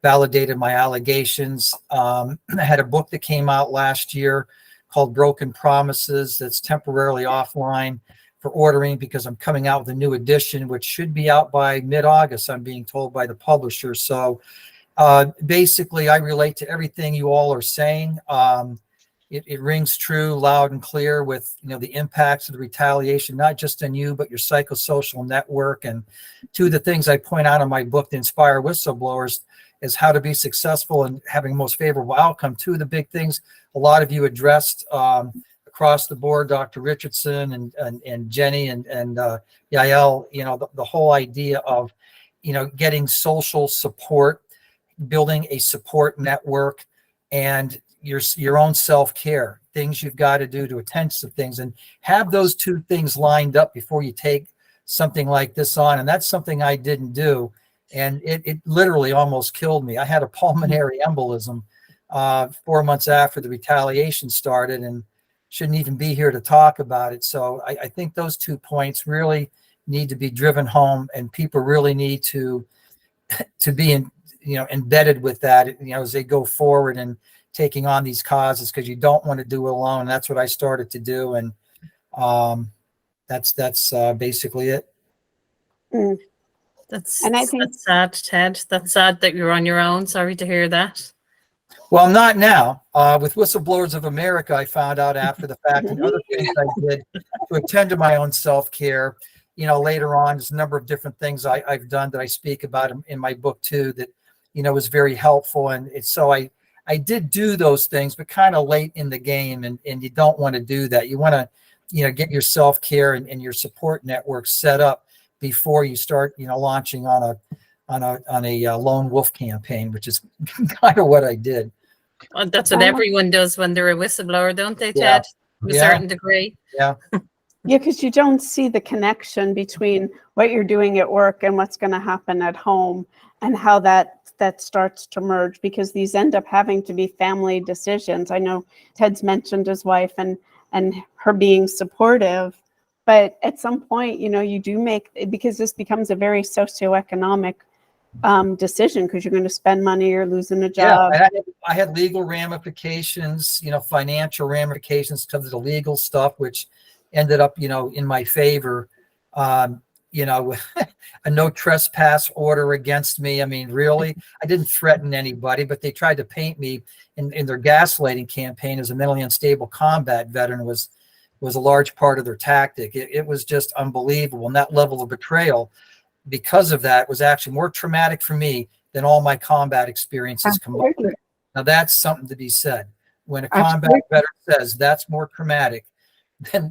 validated my allegations. I had a book that came out last year called Broken Promises that's temporarily offline for ordering because I'm coming out with a new edition, which should be out by mid-August, I'm being told by the publisher. So basically, I relate to everything you all are saying. It rings true loud and clear with, the impacts of the retaliation, not just on you, but your psychosocial network. And two of the things I point out in my book, to inspire whistleblowers, is how to be successful and having the most favorable outcome. Two of the big things a lot of you addressed across the board, Dr. Richardson and Jenny and Yael, the whole idea of, getting social support, building a support network, and your own self-care, things you've got to do to attend to things, and have those two things lined up before you take something like this on. And that's something I didn't do. And it literally almost killed me. I had a pulmonary embolism 4 months after the retaliation started, and shouldn't even be here to talk about it. So I think those 2 points really need to be driven home, and people really need to be embedded with that, as they go forward and taking on these causes, because you don't want to do it alone. And that's what I started to do. And that's basically it. Mm. That's sad, Ted. That's sad that you're on your own. Sorry to hear that. Well, not now. With Whistleblowers of America, I found out after the fact, and other things I did to attend to my own self-care. Later on, there's a number of different things I've done that I speak about in my book too, that, was very helpful. And so I did do those things, but kind of late in the game, and you don't want to do that. You want to, get your self-care and your support network set up before you start, launching on a lone wolf campaign, which is kind of what I did. Well, that's what everyone does when they're a whistleblower, don't they, Ted? Yeah. To a certain degree. Yeah. Yeah, because you don't see the connection between what you're doing at work and what's going to happen at home, and how that starts to merge, because these end up having to be family decisions. I know Ted's mentioned his wife and her being supportive, but at some point, you do make, because this becomes a very socioeconomic decision, because you're going to spend money, you're losing a job. Yeah, I had legal ramifications, financial ramifications because of the legal stuff, which ended up, in my favor. A no trespass order against me. I mean, really, I didn't threaten anybody, but they tried to paint me in their gaslighting campaign as a mentally unstable combat veteran was a large part of their tactic. It was just unbelievable. And that level of betrayal, because of that, was actually more traumatic for me than all my combat experiences combined. Now that's something to be said. When a combat veteran says that's more traumatic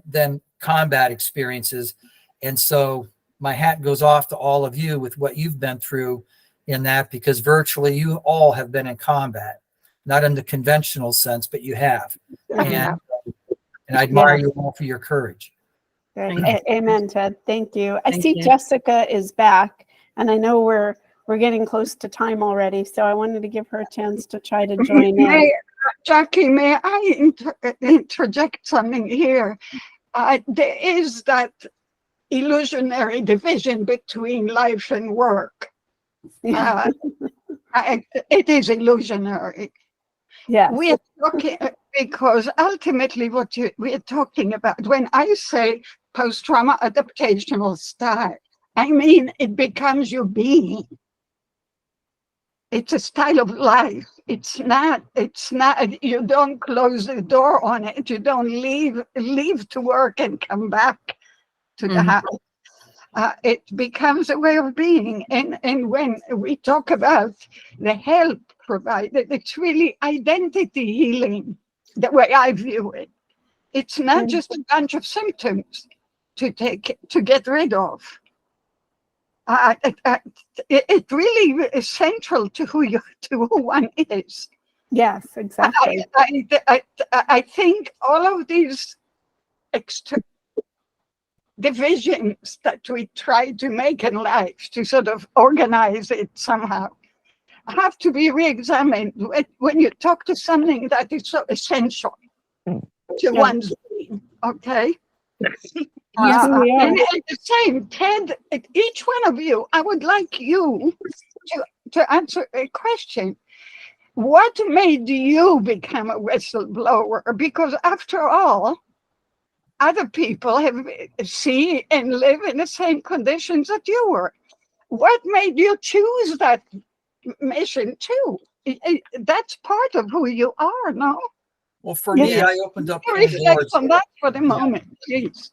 than combat experiences. And so my hat goes off to all of you with what you've been through in that, because virtually you all have been in combat, not in the conventional sense, but you have. And I admire you all for your courage. Amen, Ted. Thank you. I Thank see you. Jessica is back, and I know we're getting close to time already, so I wanted to give her a chance to try to join in. Jackie, may I interject something here? There is that illusionary division between life and work. It is illusionary. Yes. We are talking because ultimately what we are talking about, when I say post-trauma adaptational style, I mean it becomes your being. It's a style of life. It's not, you don't close the door on it. You don't leave to work and come back to the house. It becomes a way of being. And when we talk about the help provided, it's really identity healing, the way I view it. It's not just a bunch of symptoms to get rid of. It really is central to who one is. Yes, exactly. I think all of these extra divisions that we try to make in life to sort of organize it somehow have to be re-examined when you talk to something that is so essential to one's being, okay? Yes, we are. And at the same, Ted, each one of you, I would like you to answer a question. What made you become a whistleblower? Because after all, other people see and live in the same conditions that you were. What made you choose that mission too? That's part of who you are, no? Well, for me, I opened up Reflect Pandora's. on that for the moment, please.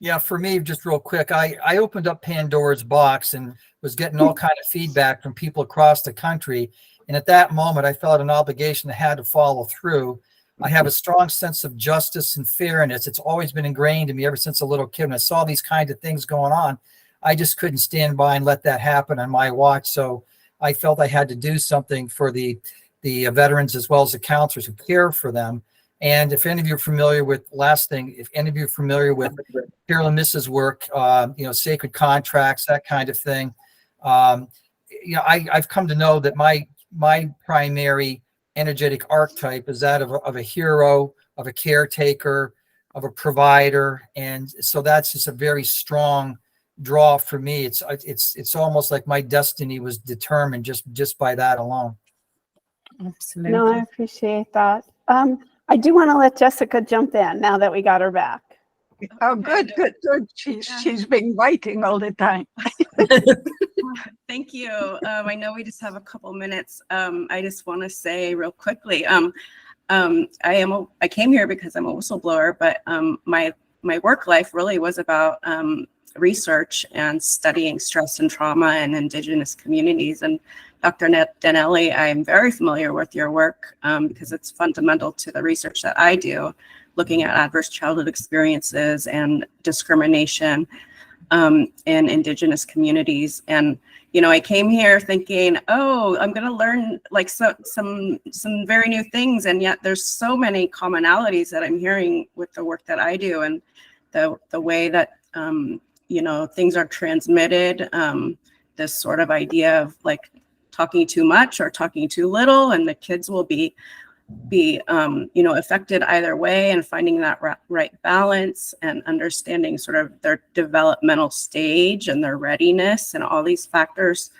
Yeah, for me, just real quick, I opened up Pandora's box and was getting all kind of feedback from people across the country. And at that moment, I felt an obligation I had to follow through. I have a strong sense of justice and fairness. It's always been ingrained in me ever since a little kid. When I saw these kinds of things going on, I just couldn't stand by and let that happen on my watch. So I felt I had to do something for the veterans as well as the counselors who care for them. And if any of you are familiar with, last thing, if any of you are familiar with Carolyn Miss's work, sacred contracts, that kind of thing, I've come to know that my primary energetic archetype is that of a hero, of a caretaker, of a provider, and so that's just a very strong draw for me. It's almost like my destiny was determined just by that alone. Absolutely. No, I appreciate that. I do want to let Jessica jump in now that we got her back. Oh, good. She's been waiting all the time. Thank you. I know we just have a couple minutes. I just want to say real quickly, I came here because I'm a whistleblower, but my work life really was about research and studying stress and trauma in Indigenous communities. And Dr. Danieli, I am very familiar with your work because it's fundamental to the research that I do, looking at adverse childhood experiences and discrimination in Indigenous communities. And, I came here thinking, oh, I'm going to learn like some very new things. And yet there's so many commonalities that I'm hearing with the work that I do and the way that, things are transmitted, this sort of idea of like talking too much or talking too little, and the kids will be affected either way, and finding that right balance and understanding sort of their developmental stage and their readiness, and all these factors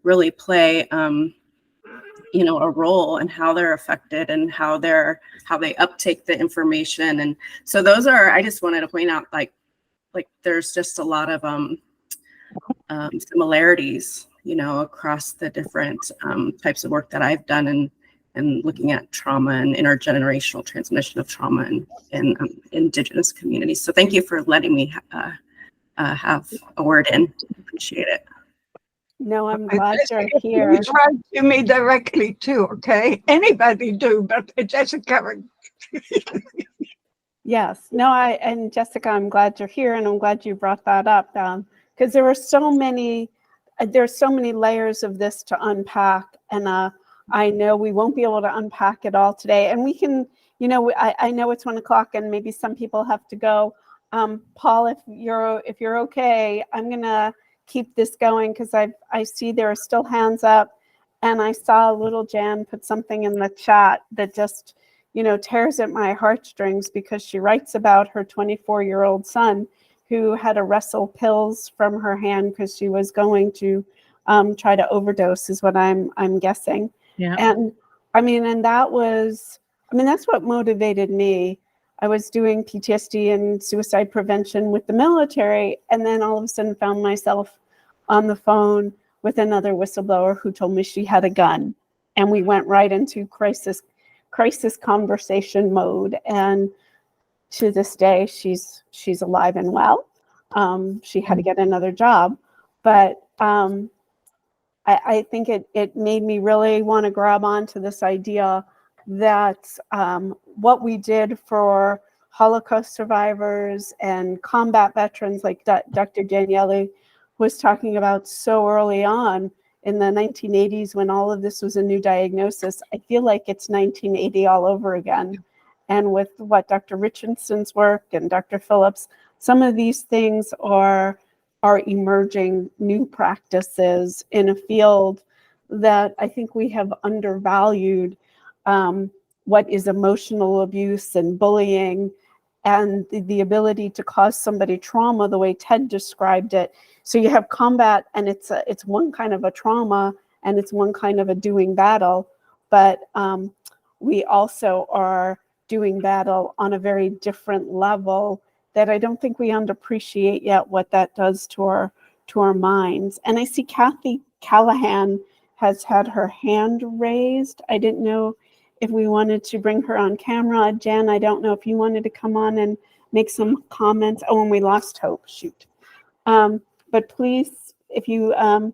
really play a role in how they're affected and how they uptake the information. And so I just wanted to point out like there's just a lot of similarities across the different types of work that I've done and looking at trauma and intergenerational transmission of trauma in Indigenous communities. So thank you for letting me have a word in. Appreciate it. No, I'm glad you're here. You tried to me directly too, okay? Anybody do, but Jessica. Yes. No, and Jessica, I'm glad you're here, and I'm glad you brought that up, because there's so many layers of this to unpack, and I know we won't be able to unpack it all today, and we can, I know it's 1 o'clock and maybe some people have to go. Paul, if you're okay, I'm gonna keep this going because I see there are still hands up, and I saw little Jan put something in the chat that just, tears at my heartstrings, because she writes about her 24-year-old son who had to wrestle pills from her hand because she was going to try to overdose, is what I'm guessing. Yeah. And I mean, and that was, I mean, that's what motivated me. I was doing PTSD and suicide prevention with the military, and then all of a sudden found myself on the phone with another whistleblower who told me she had a gun. And we went right into crisis conversation mode. And to this day, she's alive and well. She had to get another job, but I think it made me really want to grab onto this idea that what we did for Holocaust survivors and combat veterans, like Dr. Danieli was talking about so early on in the 1980s when all of this was a new diagnosis, I feel like it's 1980 all over again. And with what Dr. Richardson's work and Dr. Phillips, some of these things are emerging new practices in a field that I think we have undervalued what is emotional abuse and bullying and the ability to cause somebody trauma the way Ted described it. So you have combat, and it's one kind of a trauma, and it's one kind of a doing battle, but we also are doing battle on a very different level that I don't think we underappreciate yet what that does to our minds. And I see Kathy Callahan has had her hand raised. I didn't know if we wanted to bring her on camera. Jen, I don't know if you wanted to come on and make some comments. Oh, and we lost Hope, shoot. But please, if you want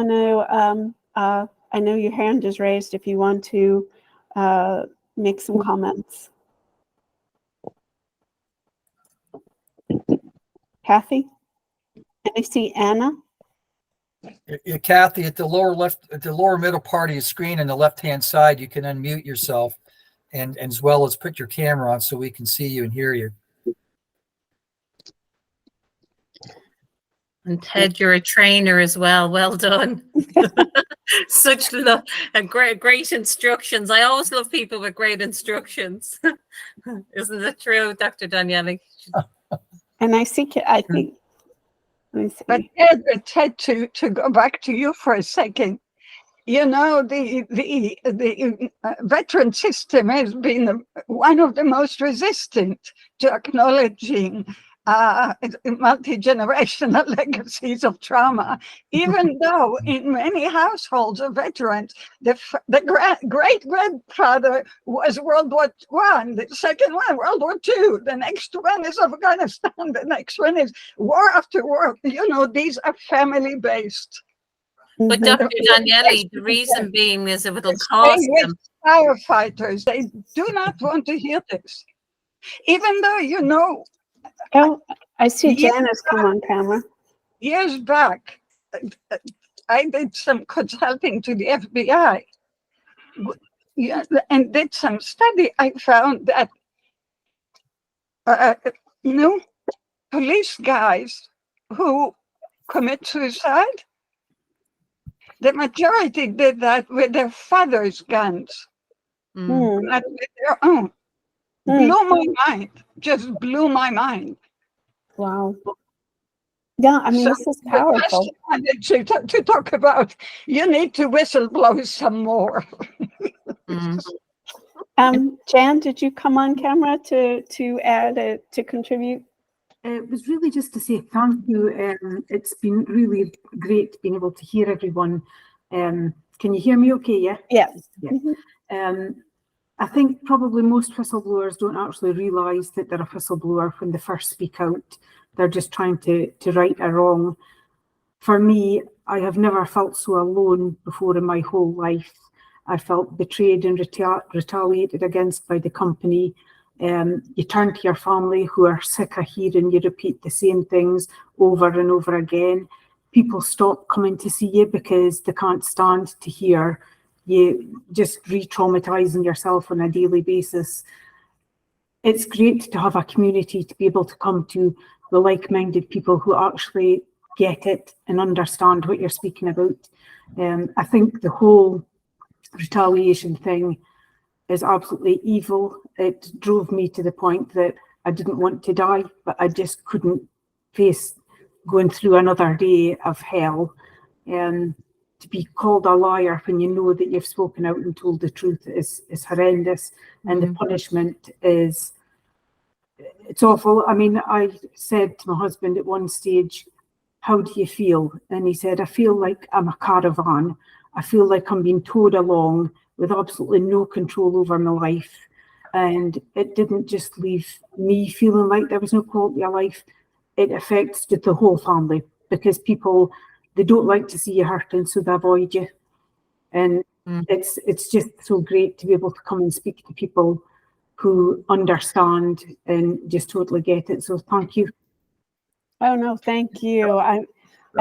to, I know your hand is raised, if you want to make some comments. Kathy? And I see Anna. Kathy, at the lower middle part of your screen on the left-hand side, you can unmute yourself and as well as put your camera on so we can see you and hear you. And Ted, you're a trainer as well. Well done. Such great instructions. I always love people with great instructions. Isn't it true, Dr. Danieli? And I think, but Ted, to go back to you for a second, you know, the veteran system has been one of the most resistant to acknowledging multi-generational legacies of trauma, even though in many households of veterans, the great-grandfather was World War I, the second one, World War II, the next one is Afghanistan, the next one is war after war. You know, these are family-based. But Dr. Danieli, the reason being is it will cost them. Firefighters, they do not want to hear this. Even though, you know, oh, I see Janice come on camera. Years back, I did some consulting to the FBI and did some study. I found that, police guys who commit suicide, the majority did that with their father's guns, not with their own. Blew my mind, just blew my mind. Wow. Yeah, I mean, so this is powerful. To talk about, you need to whistleblow some more. Jan, did you come on camera to add, to contribute? It was really just to say thank you. It's been really great being able to hear everyone. Can you hear me okay, yeah? Yes. Yeah. I think probably most whistleblowers don't actually realise that they're a whistleblower when they first speak out. They're just trying to right a wrong. For me, I have never felt so alone before in my whole life. I felt betrayed and retaliated against by the company. You turn to your family who are sick of hearing you repeat the same things over and over again. People stop coming to see you because they can't stand to hear you just re-traumatizing yourself on a daily basis. It's great to have a community to be able to come to the like-minded people who actually get it and understand what you're speaking about. I think the whole retaliation thing is absolutely evil. It drove me to the point that I didn't want to die, but I just couldn't face going through another day of hell. to be called a liar when you know that you've spoken out and told the truth is horrendous, and the punishment is, it's awful. I mean, I said to my husband at one stage, how do you feel? And he said, I feel like I'm a caravan. I feel like I'm being towed along with absolutely no control over my life. And it didn't just leave me feeling like there was no quality of life. It affects the whole family, because people, they don't like to see you hurting, so they avoid you. And it's just so great to be able to come and speak to people who understand and just totally get it. So thank you. Oh no, thank you. I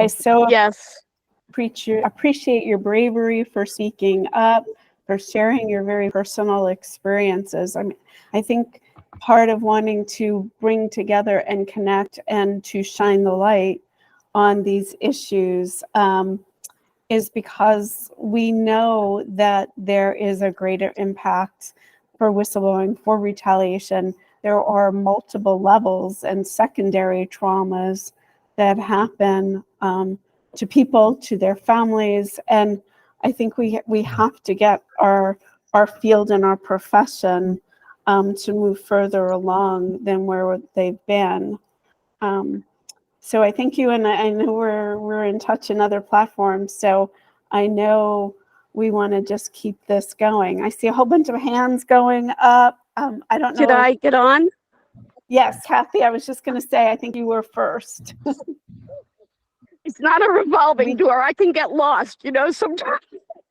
so Yes. appreciate your bravery for speaking up, for sharing your very personal experiences. I think part of wanting to bring together and connect and to shine the light on these issues is because we know that there is a greater impact for whistleblowing, for retaliation. There are multiple levels and secondary traumas that happen to people, to their families. And I think we have to get our field and our profession to move further along than where they've been. So I thank you, and I know we're in touch in other platforms, so I know we want to just keep this going. I see a whole bunch of hands going up. I don't know. Did I get on? Yes, Kathy, I was just going to say, I think you were first. It's not a revolving door. I can get lost, sometimes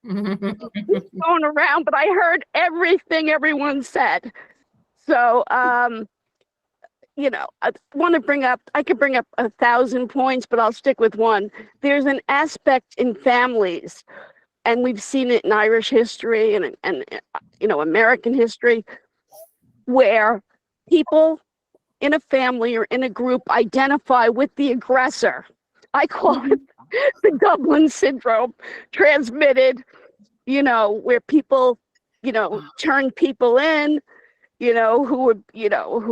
going around, but I heard everything everyone said. So, I want to I could bring up 1,000 points, but I'll stick with one. There's an aspect in families, and we've seen it in Irish history and American history, where people in a family or in a group identify with the aggressor. I call it the Dublin syndrome, transmitted, where people, turn people in, who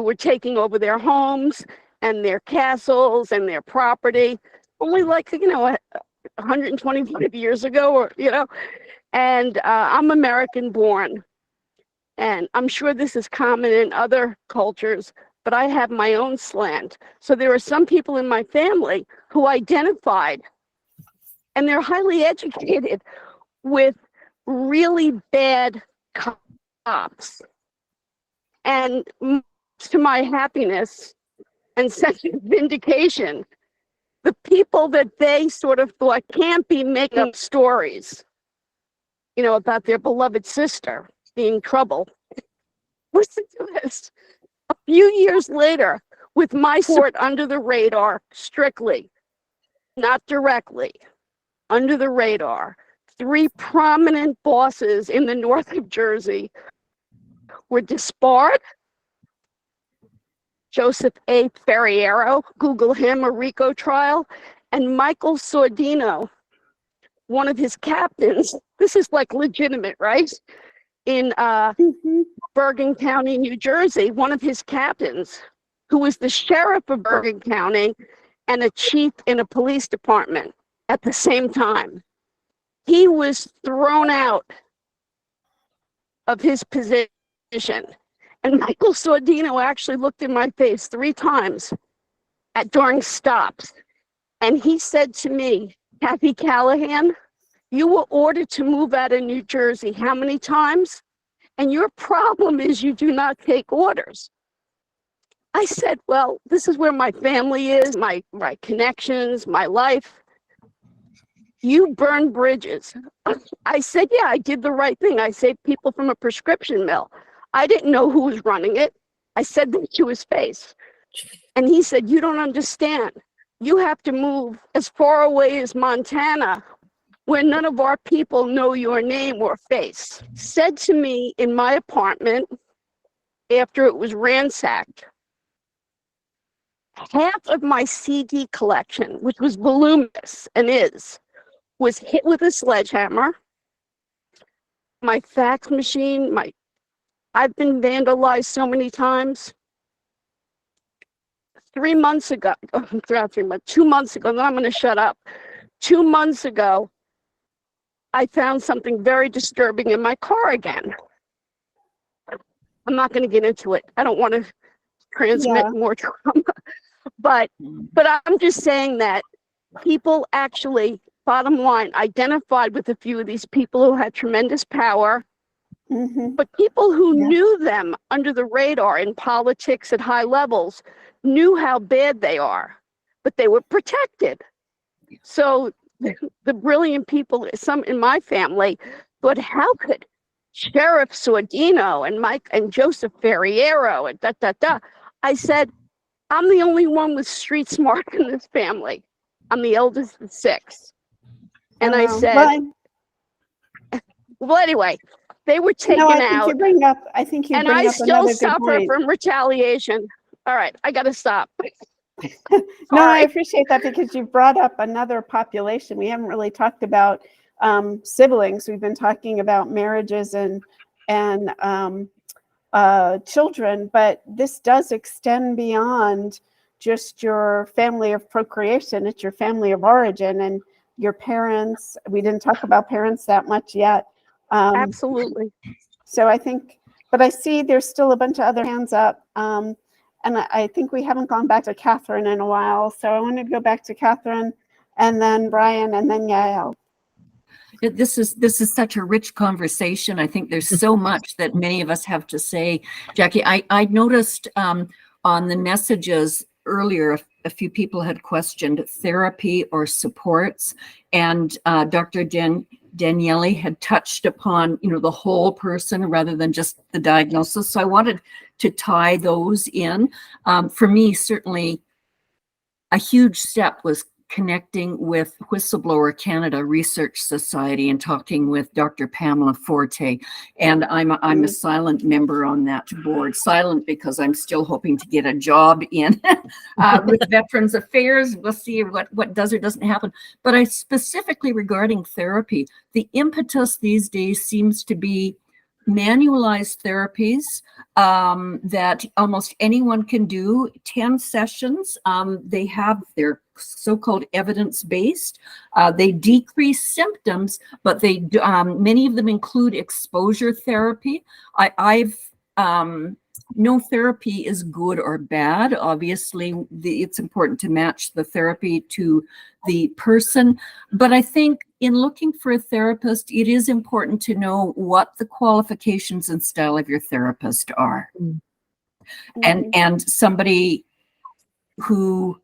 were taking over their homes and their castles and their property only 125 years ago, and I'm American born, and I'm sure this is common in other cultures, but I have my own slant. So there are some people in my family who identified, and they're highly educated, with really bad cops. And to my happiness and sense of vindication, the people that they sort of thought can't be making up stories, about their beloved sister being trouble. Listen to this. A few years later, with my support under the radar, strictly, not directly, under the radar, 3 prominent bosses in the north of Jersey were disbarred. Joseph A. Ferriero, Google him, a RICO trial, and Michael Sordino, one of his captains, this is like legitimate, right? In Bergen County, New Jersey, one of his captains, who was the sheriff of Bergen County and a chief in a police department at the same time, he was thrown out of his position. And Michael Sordino actually looked in my face 3 times during stops. And he said to me, Kathy Callahan, you were ordered to move out of New Jersey how many times? And your problem is you do not take orders. I said, well, this is where my family is, my connections, my life. You burn bridges. I said, yeah, I did the right thing. I saved people from a prescription mill. I didn't know who was running it. I said that to his face. And he said, you don't understand. You have to move as far away as Montana, where none of our people know your name or face. Said to me in my apartment after it was ransacked, half of my CD collection, which was voluminous and was hit with a sledgehammer. My fax machine, I've been vandalized so many times. 3 months ago, 2 months ago, then I'm going to shut up. 2 months ago, I found something very disturbing in my car again. I'm not going to get into it. I don't want to transmit Yeah. more trauma, but I'm just saying that people actually, bottom line, identified with a few of these people who had tremendous power, but people who knew them under the radar in politics at high levels knew how bad they are, but they were protected. So the brilliant people, some in my family, thought, how could Sheriff Sordino and Mike and Joseph Ferriero and da. I said, I'm the only one with street smart in this family. I'm the eldest of 6. And I said, well, anyway, they were taken out. I think you and bring I up still another good suffer point. from retaliation. All right, I got to stop. No, I appreciate that because you brought up another population. We haven't really talked about siblings. We've been talking about marriages and children, but this does extend beyond just your family of procreation. It's your family of origin and your parents. We didn't talk about parents that much yet. Absolutely. So I think, but I see there's still a bunch of other hands up. And I think we haven't gone back to Catherine in a while. So I wanted to go back to Catherine and then Brian and then Yael. This is such a rich conversation. I think there's so much that many of us have to say. Jackie, I noticed on the messages earlier, a few people had questioned therapy or supports, and Dr. Danieli had touched upon, the whole person rather than just the diagnosis. So I wanted to tie those in. For me, certainly a huge step was connecting with Whistleblower Canada Research Society and talking with Dr. Pamela Forte. And I'm a silent member on that board. Silent because I'm still hoping to get a job in with Veterans Affairs. We'll see what does or doesn't happen. But I specifically regarding therapy, the impetus these days seems to be manualized therapies that almost anyone can do. 10 sessions. They're so-called evidence-based. They decrease symptoms, but they many of them include exposure therapy. No therapy is good or bad. Obviously, it's important to match the therapy to the person. But I think in looking for a therapist, it is important to know what the qualifications and style of your therapist are. And somebody who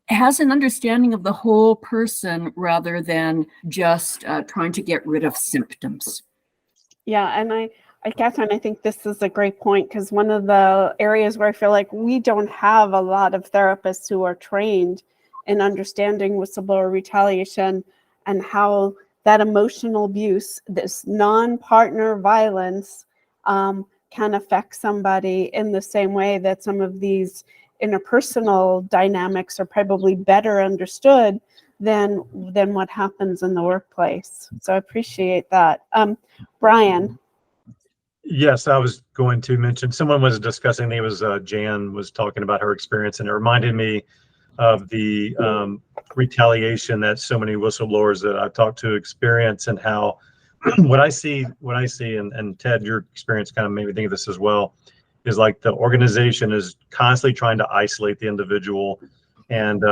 has an understanding of the whole person rather than just trying to get rid of symptoms. Yeah, and Catherine, I think this is a great point because one of the areas where I feel like we don't have a lot of therapists who are trained in understanding whistleblower retaliation and how that emotional abuse, this non-partner violence, can affect somebody in the same way that some of these interpersonal dynamics are probably better understood than what happens in the workplace. So I appreciate that. Brian. Yes, I was going to mention, someone was discussing, I think it was Jan was talking about her experience, and it reminded me of the retaliation that so many whistleblowers that I've talked to experience, and how what I see, and Ted, your experience kind of made me think of this as well, is like the organization is constantly trying to isolate the individual and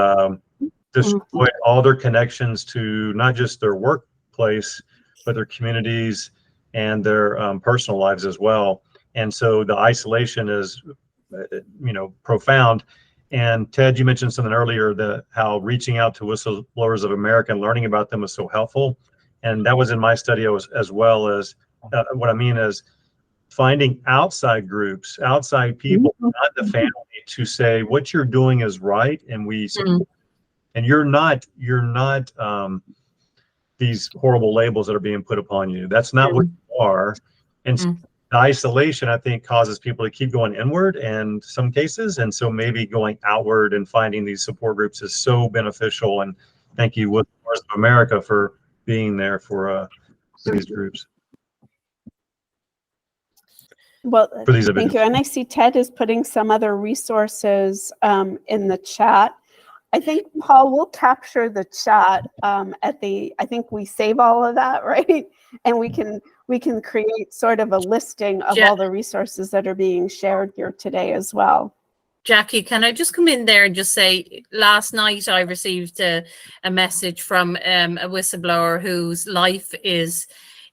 destroy all their connections to not just their workplace, but their communities and their personal lives as well. And so the isolation is, profound. And Ted, you mentioned something earlier, that how reaching out to Whistleblowers of America and learning about them was so helpful. And that was in my study as well as what I mean is finding outside groups, outside people, not the family, to say what you're doing is right, and we support. And you're not these horrible labels that are being put upon you. That's not what you are. And the isolation, I think, causes people to keep going inward in some cases. And so maybe going outward and finding these support groups is so beneficial. And thank you, Whistleblowers of America, for being there for these groups. Well, For these thank you. And I see Ted is putting some other resources in the chat. I think, Paul, we'll capture the chat I think we save all of that, right? And we can create sort of a listing of all the resources that are being shared here today as well. Jackie, can I just come in there and just say, last night I received a message from a whistleblower whose life is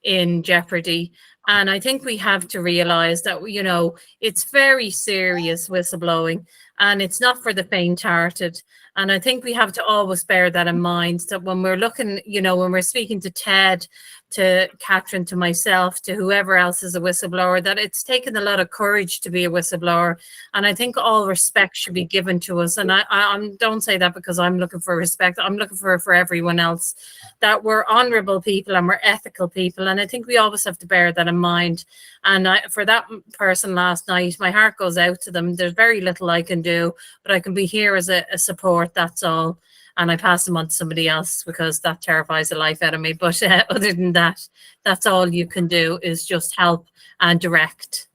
in jeopardy. And I think we have to realize that, you know, it's very serious whistleblowing, and it's not for the faint-hearted. And I think we have to always bear that in mind, that when we're looking, you know, when we're speaking to Ted, to Catherine, to myself, to whoever else is a whistleblower, that it's taken a lot of courage to be a whistleblower. And I think all respect should be given to us. And I don't say that because I'm looking for respect. I'm looking for everyone else, that we're honorable people and we're ethical people. And I think we always have to bear that in mind. And for that person last night, my heart goes out to them. There's very little I can do, but I can be here as a support, that's all. And I pass them on to somebody else because that terrifies the life out of me. But other than that, that's all you can do, is just help and direct.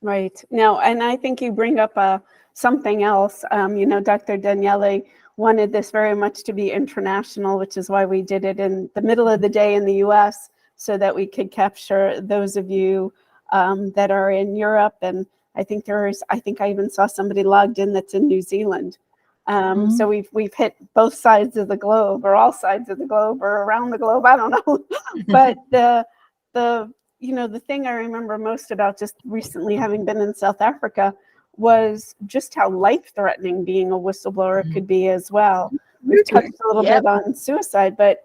Right. Now, and I think you bring up something else. You know, Dr. Danieli wanted this very much to be international, which is why we did it in the middle of the day in the US, so that we could capture those of you that are in Europe. And I think I even saw somebody logged in that's in New Zealand. So we've hit both sides of the globe, or all sides of the globe, or around the globe. I don't know. But the thing I remember most about just recently having been in South Africa was just how life-threatening being a whistleblower could be as well. We've touched a little bit on suicide, but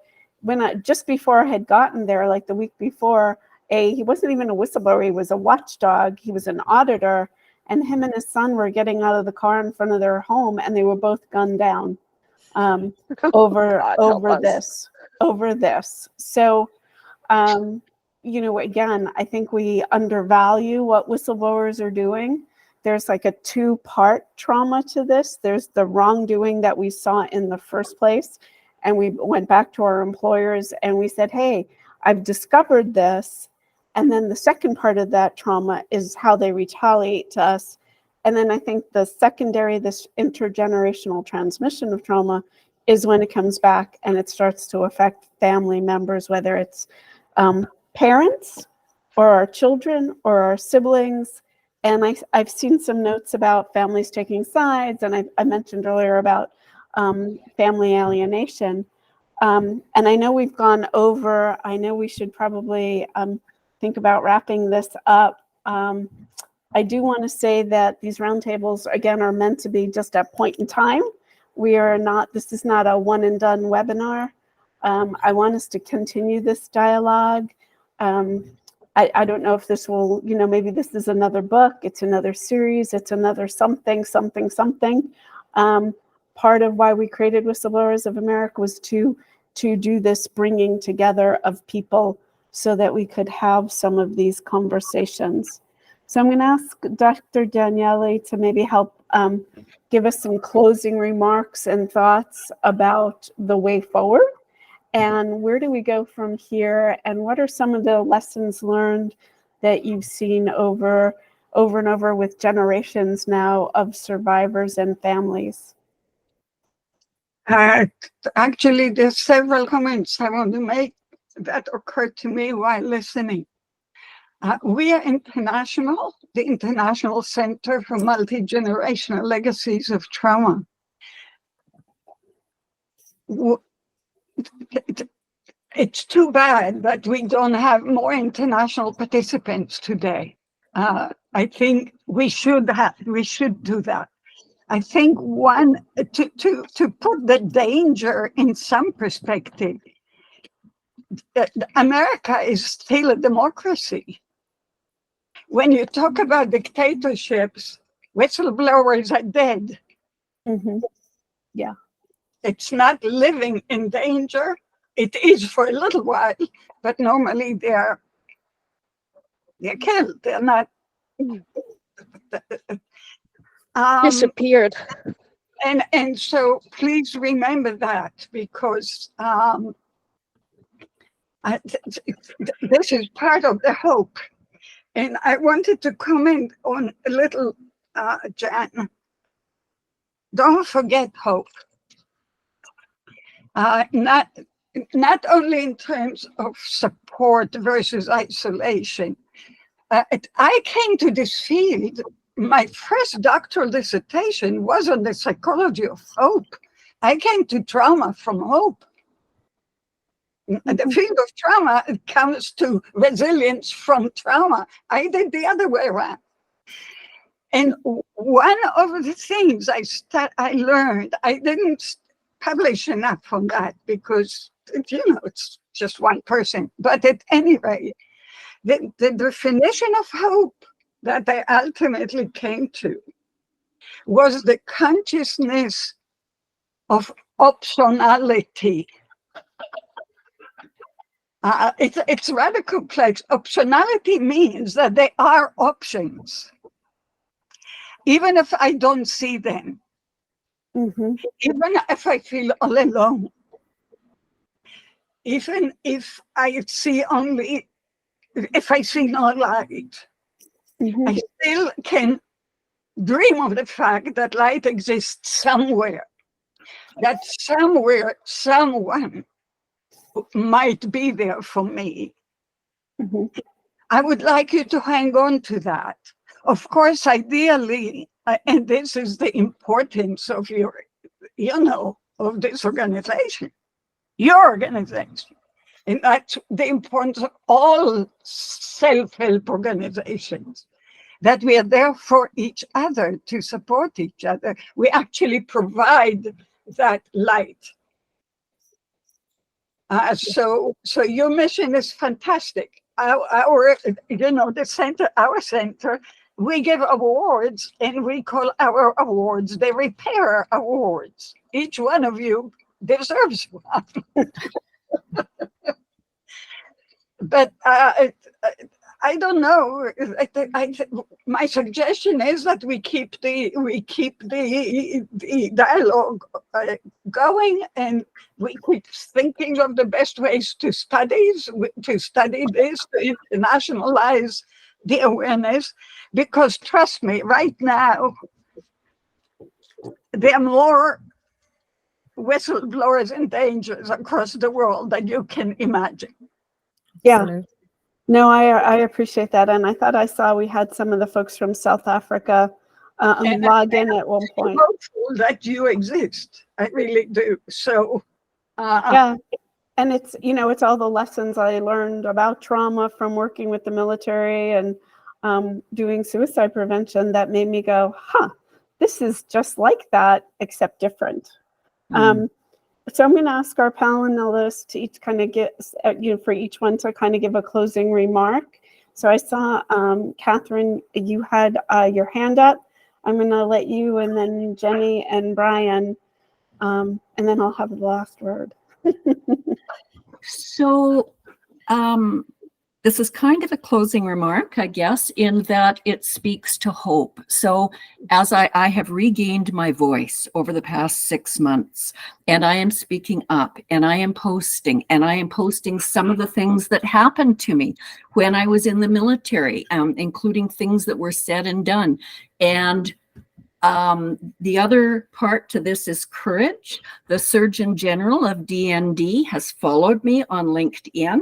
just before I had gotten there, like the week before, he wasn't even a whistleblower, he was a watchdog, he was an auditor, and him and his son were getting out of the car in front of their home, and they were both gunned down over this. So, you know, again, I think we undervalue what whistleblowers are doing. There's like a two-part trauma to this. There's the wrongdoing that we saw in the first place, and we went back to our employers and we said, hey, I've discovered this. And then the second part of that trauma is how they retaliate to us. And then I think the secondary, this intergenerational transmission of trauma, is when it comes back and it starts to affect family members, whether it's parents or our children or our siblings. And I've seen some notes about families taking sides, and I mentioned earlier about family alienation. And I know we've gone over, I know we should probably think about wrapping this up. I do want to say that these roundtables, again, are meant to be just a point in time. This is not a one and done webinar. I want us to continue this dialogue. I don't know if this will, you know, maybe this is another book, it's another series, it's another something. Part of why we created Whistleblowers of America was to do this bringing together of people so that we could have some of these conversations. So I'm going to ask Dr. Danieli to maybe help give us some closing remarks and thoughts about the way forward, and where do we go from here, and what are some of the lessons learned that you've seen over and over with generations now of survivors and families? Actually, there's several comments I want to make that occurred to me while listening. We are international, the International Center for Multi-Generational Legacies of Trauma. It's too bad that we don't have more international participants today. I think we should do that. I think to put the danger in some perspective, America is still a democracy. When you talk about dictatorships, whistleblowers are dead. Mm-hmm. Yeah. It's not living in danger. It is for a little while, but normally they're killed. They're not disappeared. And so please remember that, because this is part of the hope. And I wanted to comment on a little, Jan. Don't forget hope. Not only in terms of support versus isolation. I came to this field, my first doctoral dissertation was on the psychology of hope. I came to trauma from hope. The field of trauma comes to resilience from trauma. I did the other way around. And one of the things I learned, I didn't publish enough on that because, it's just one person. But at any rate, the definition of hope that I ultimately came to was the consciousness of optionality. It's rather complex. Optionality means that there are options, even if I don't see them, even if I feel all alone, even if I see no light, I still can dream of the fact that light exists somewhere, that somewhere someone might be there for me. I would like you to hang on to that. Of course, ideally, and this is the importance of of this organization, your organization. And that's the importance of all self-help organizations, that we are there for each other, to support each other. We actually provide that light. So your mission is fantastic. Our center, we give awards, and we call our awards the Repair Awards. Each one of you deserves one. But I don't know. My suggestion is that we keep the dialogue going, and we keep thinking of the best ways to study this, to internationalize the awareness. Because trust me, right now there are more whistleblowers and dangers across the world than you can imagine. Yeah. No, I appreciate that. And I thought I saw we had some of the folks from South Africa log in at one point. I'm hopeful that you exist. I really do. So, yeah. And it's, it's all the lessons I learned about trauma from working with the military and doing suicide prevention that made me go, this is just like that, except different. So I'm going to ask our panelists to each kind of get, for each one to kind of give a closing remark. So I saw, Catherine, you had your hand up. I'm going to let you, and then Jenny and Brian, and then I'll have the last word. So this is kind of a closing remark, I guess, in that it speaks to hope. So as I have regained my voice over the past 6 months, and I am speaking up, and I am posting some of the things that happened to me when I was in the military, including things that were said and done. And the other part to this is courage. The Surgeon General of DND has followed me on LinkedIn.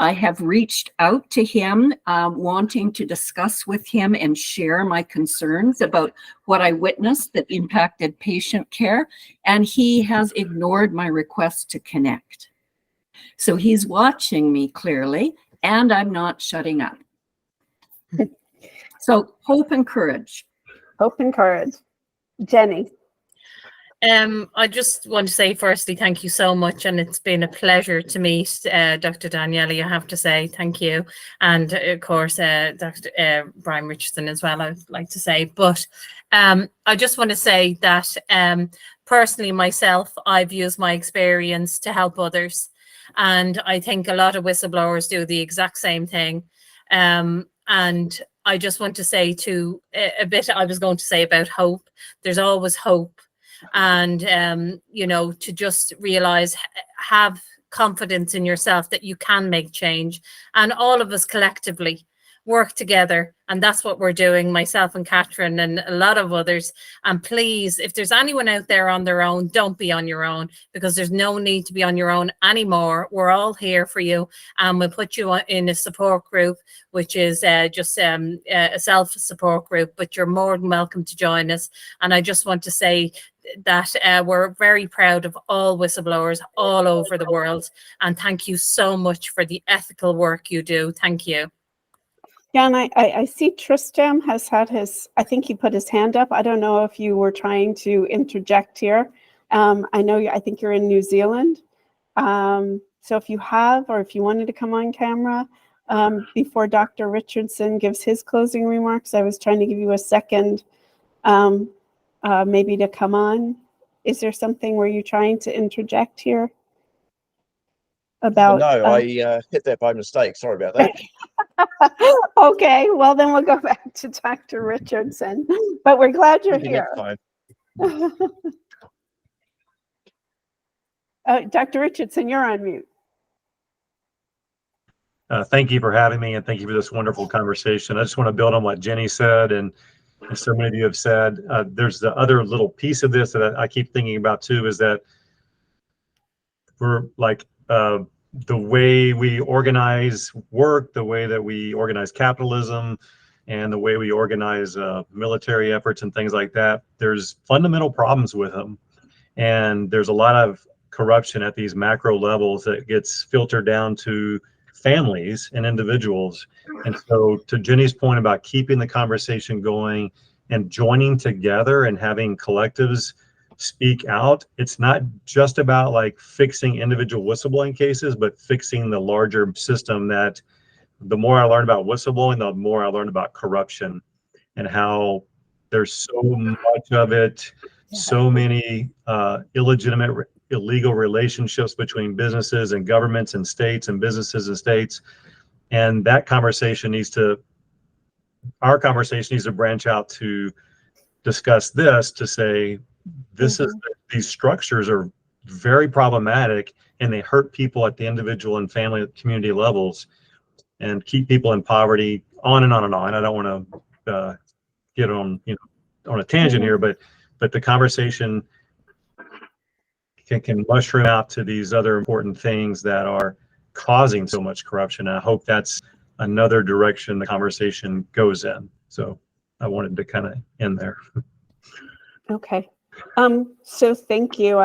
I have reached out to him, wanting to discuss with him and share my concerns about what I witnessed that impacted patient care, and he has ignored my request to connect. So he's watching me clearly, and I'm not shutting up. So hope and courage. Hope and courage. Jenny. I just want to say, firstly, thank you so much, and it's been a pleasure to meet Dr. Danieli. I have to say thank you, and of course Dr. Brian Richardson as well, I'd like to say. But I just want to say that personally myself, I've used my experience to help others, and I think a lot of whistleblowers do the exact same thing. And I just want to say I was going to say about hope. There's always hope. And, to just realize, have confidence in yourself that you can make change. And all of us collectively, work together. And that's what we're doing, myself and Catherine and a lot of others. And please, if there's anyone out there on their own, don't be on your own, because there's no need to be on your own anymore. We're all here for you. And we'll put you in a support group, which is just a self-support group, but you're more than welcome to join us. And I just want to say that we're very proud of all whistleblowers all over the world. And thank you so much for the ethical work you do. Thank you. Yeah, and I see Tristram has had I think he put his hand up. I don't know if you were trying to interject here. I think you're in New Zealand. So if you have, or if you wanted to come on camera before Dr. Richardson gives his closing remarks, I was trying to give you a second maybe to come on. Is there something where you're trying to interject here? About no, I hit that by mistake. Sorry about that. Okay, well then we'll go back to Dr. Richardson, but we're glad you're Maybe here. next time. Dr. Richardson, you're on mute. Thank you for having me, and thank you for this wonderful conversation. I just want to build on what Jenny said, and so many of you have said. There's the other little piece of this that I keep thinking about too, is that we're like the way we organize work, the way that we organize capitalism, and the way we organize military efforts and things like that, there's fundamental problems with them. And there's a lot of corruption at these macro levels that gets filtered down to families and individuals. And so to Jenny's point about keeping the conversation going and joining together and having collectives speak out, it's not just about like fixing individual whistleblowing cases, but fixing the larger system. That the more I learned about whistleblowing, the more I learned about corruption and how there's so much of it, so many illegitimate, illegal relationships between businesses and governments and states and businesses and states. And that conversation our conversation needs to branch out to discuss this, to say, these structures are very problematic and they hurt people at the individual and family community levels and keep people in poverty, on and on and on. I don't want to get on a tangent here, but the conversation can mushroom out to these other important things that are causing so much corruption. And I hope that's another direction the conversation goes in. So I wanted to kind of end there. Okay. So thank you.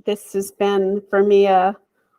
This has been for me an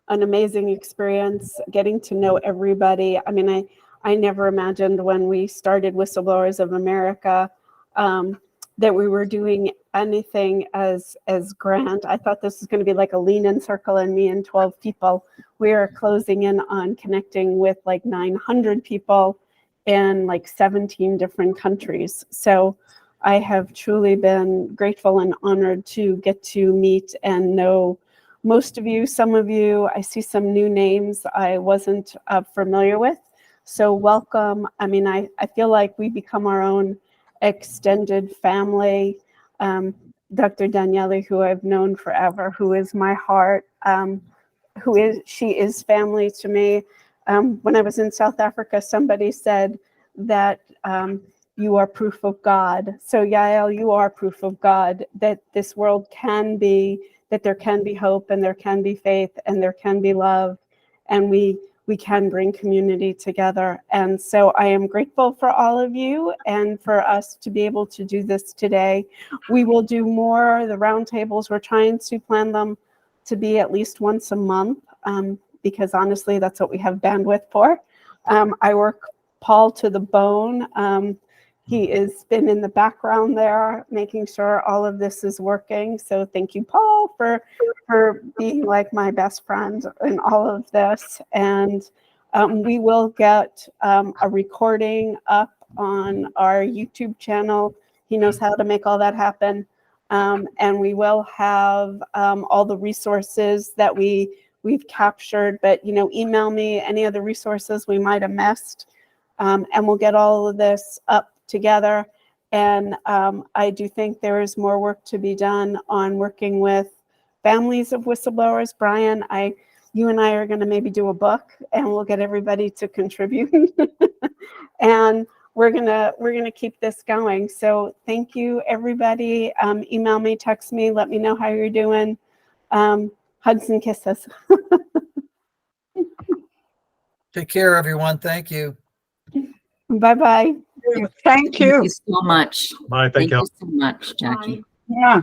amazing experience, getting to know everybody. I mean, I never imagined when we started Whistleblowers of America that we were doing anything as grand. I thought this was going to be like a lean-in circle and me and 12 people. We are closing in on connecting with like 900 people in like 17 different countries. So I have truly been grateful and honored to get to meet and know most of you. Some of you, I see some new names I wasn't familiar with. So welcome. I mean, I feel like we become our own extended family. Dr. Danieli, who I've known forever, who is my heart, she is family to me. When I was in South Africa, somebody said that you are proof of God. So Yael, you are proof of God, that this world that there can be hope and there can be faith and there can be love, and we can bring community together. And so I am grateful for all of you and for us to be able to do this today. We will do more. The roundtables, we're trying to plan them to be at least once a month, because honestly, that's what we have bandwidth for. I work Paul to the bone. He has been in the background there, making sure all of this is working. So thank you, Paul, for being like my best friend in all of this. And we will get a recording up on our YouTube channel. He knows how to make all that happen. And we will have all the resources that we've captured, but email me any of the resources we might have missed. And we'll get all of this up together. And I do think there is more work to be done on working with families of whistleblowers. Brian, you and I are going to maybe do a book, and we'll get everybody to contribute. and we're gonna keep this going. So thank you, everybody. Email me, text me, let me know how you're doing. Hugs and kisses. Take care, everyone. Thank you. Bye-bye. Thank you. so much. Bye. Thank you. so much, Jackie. Yeah.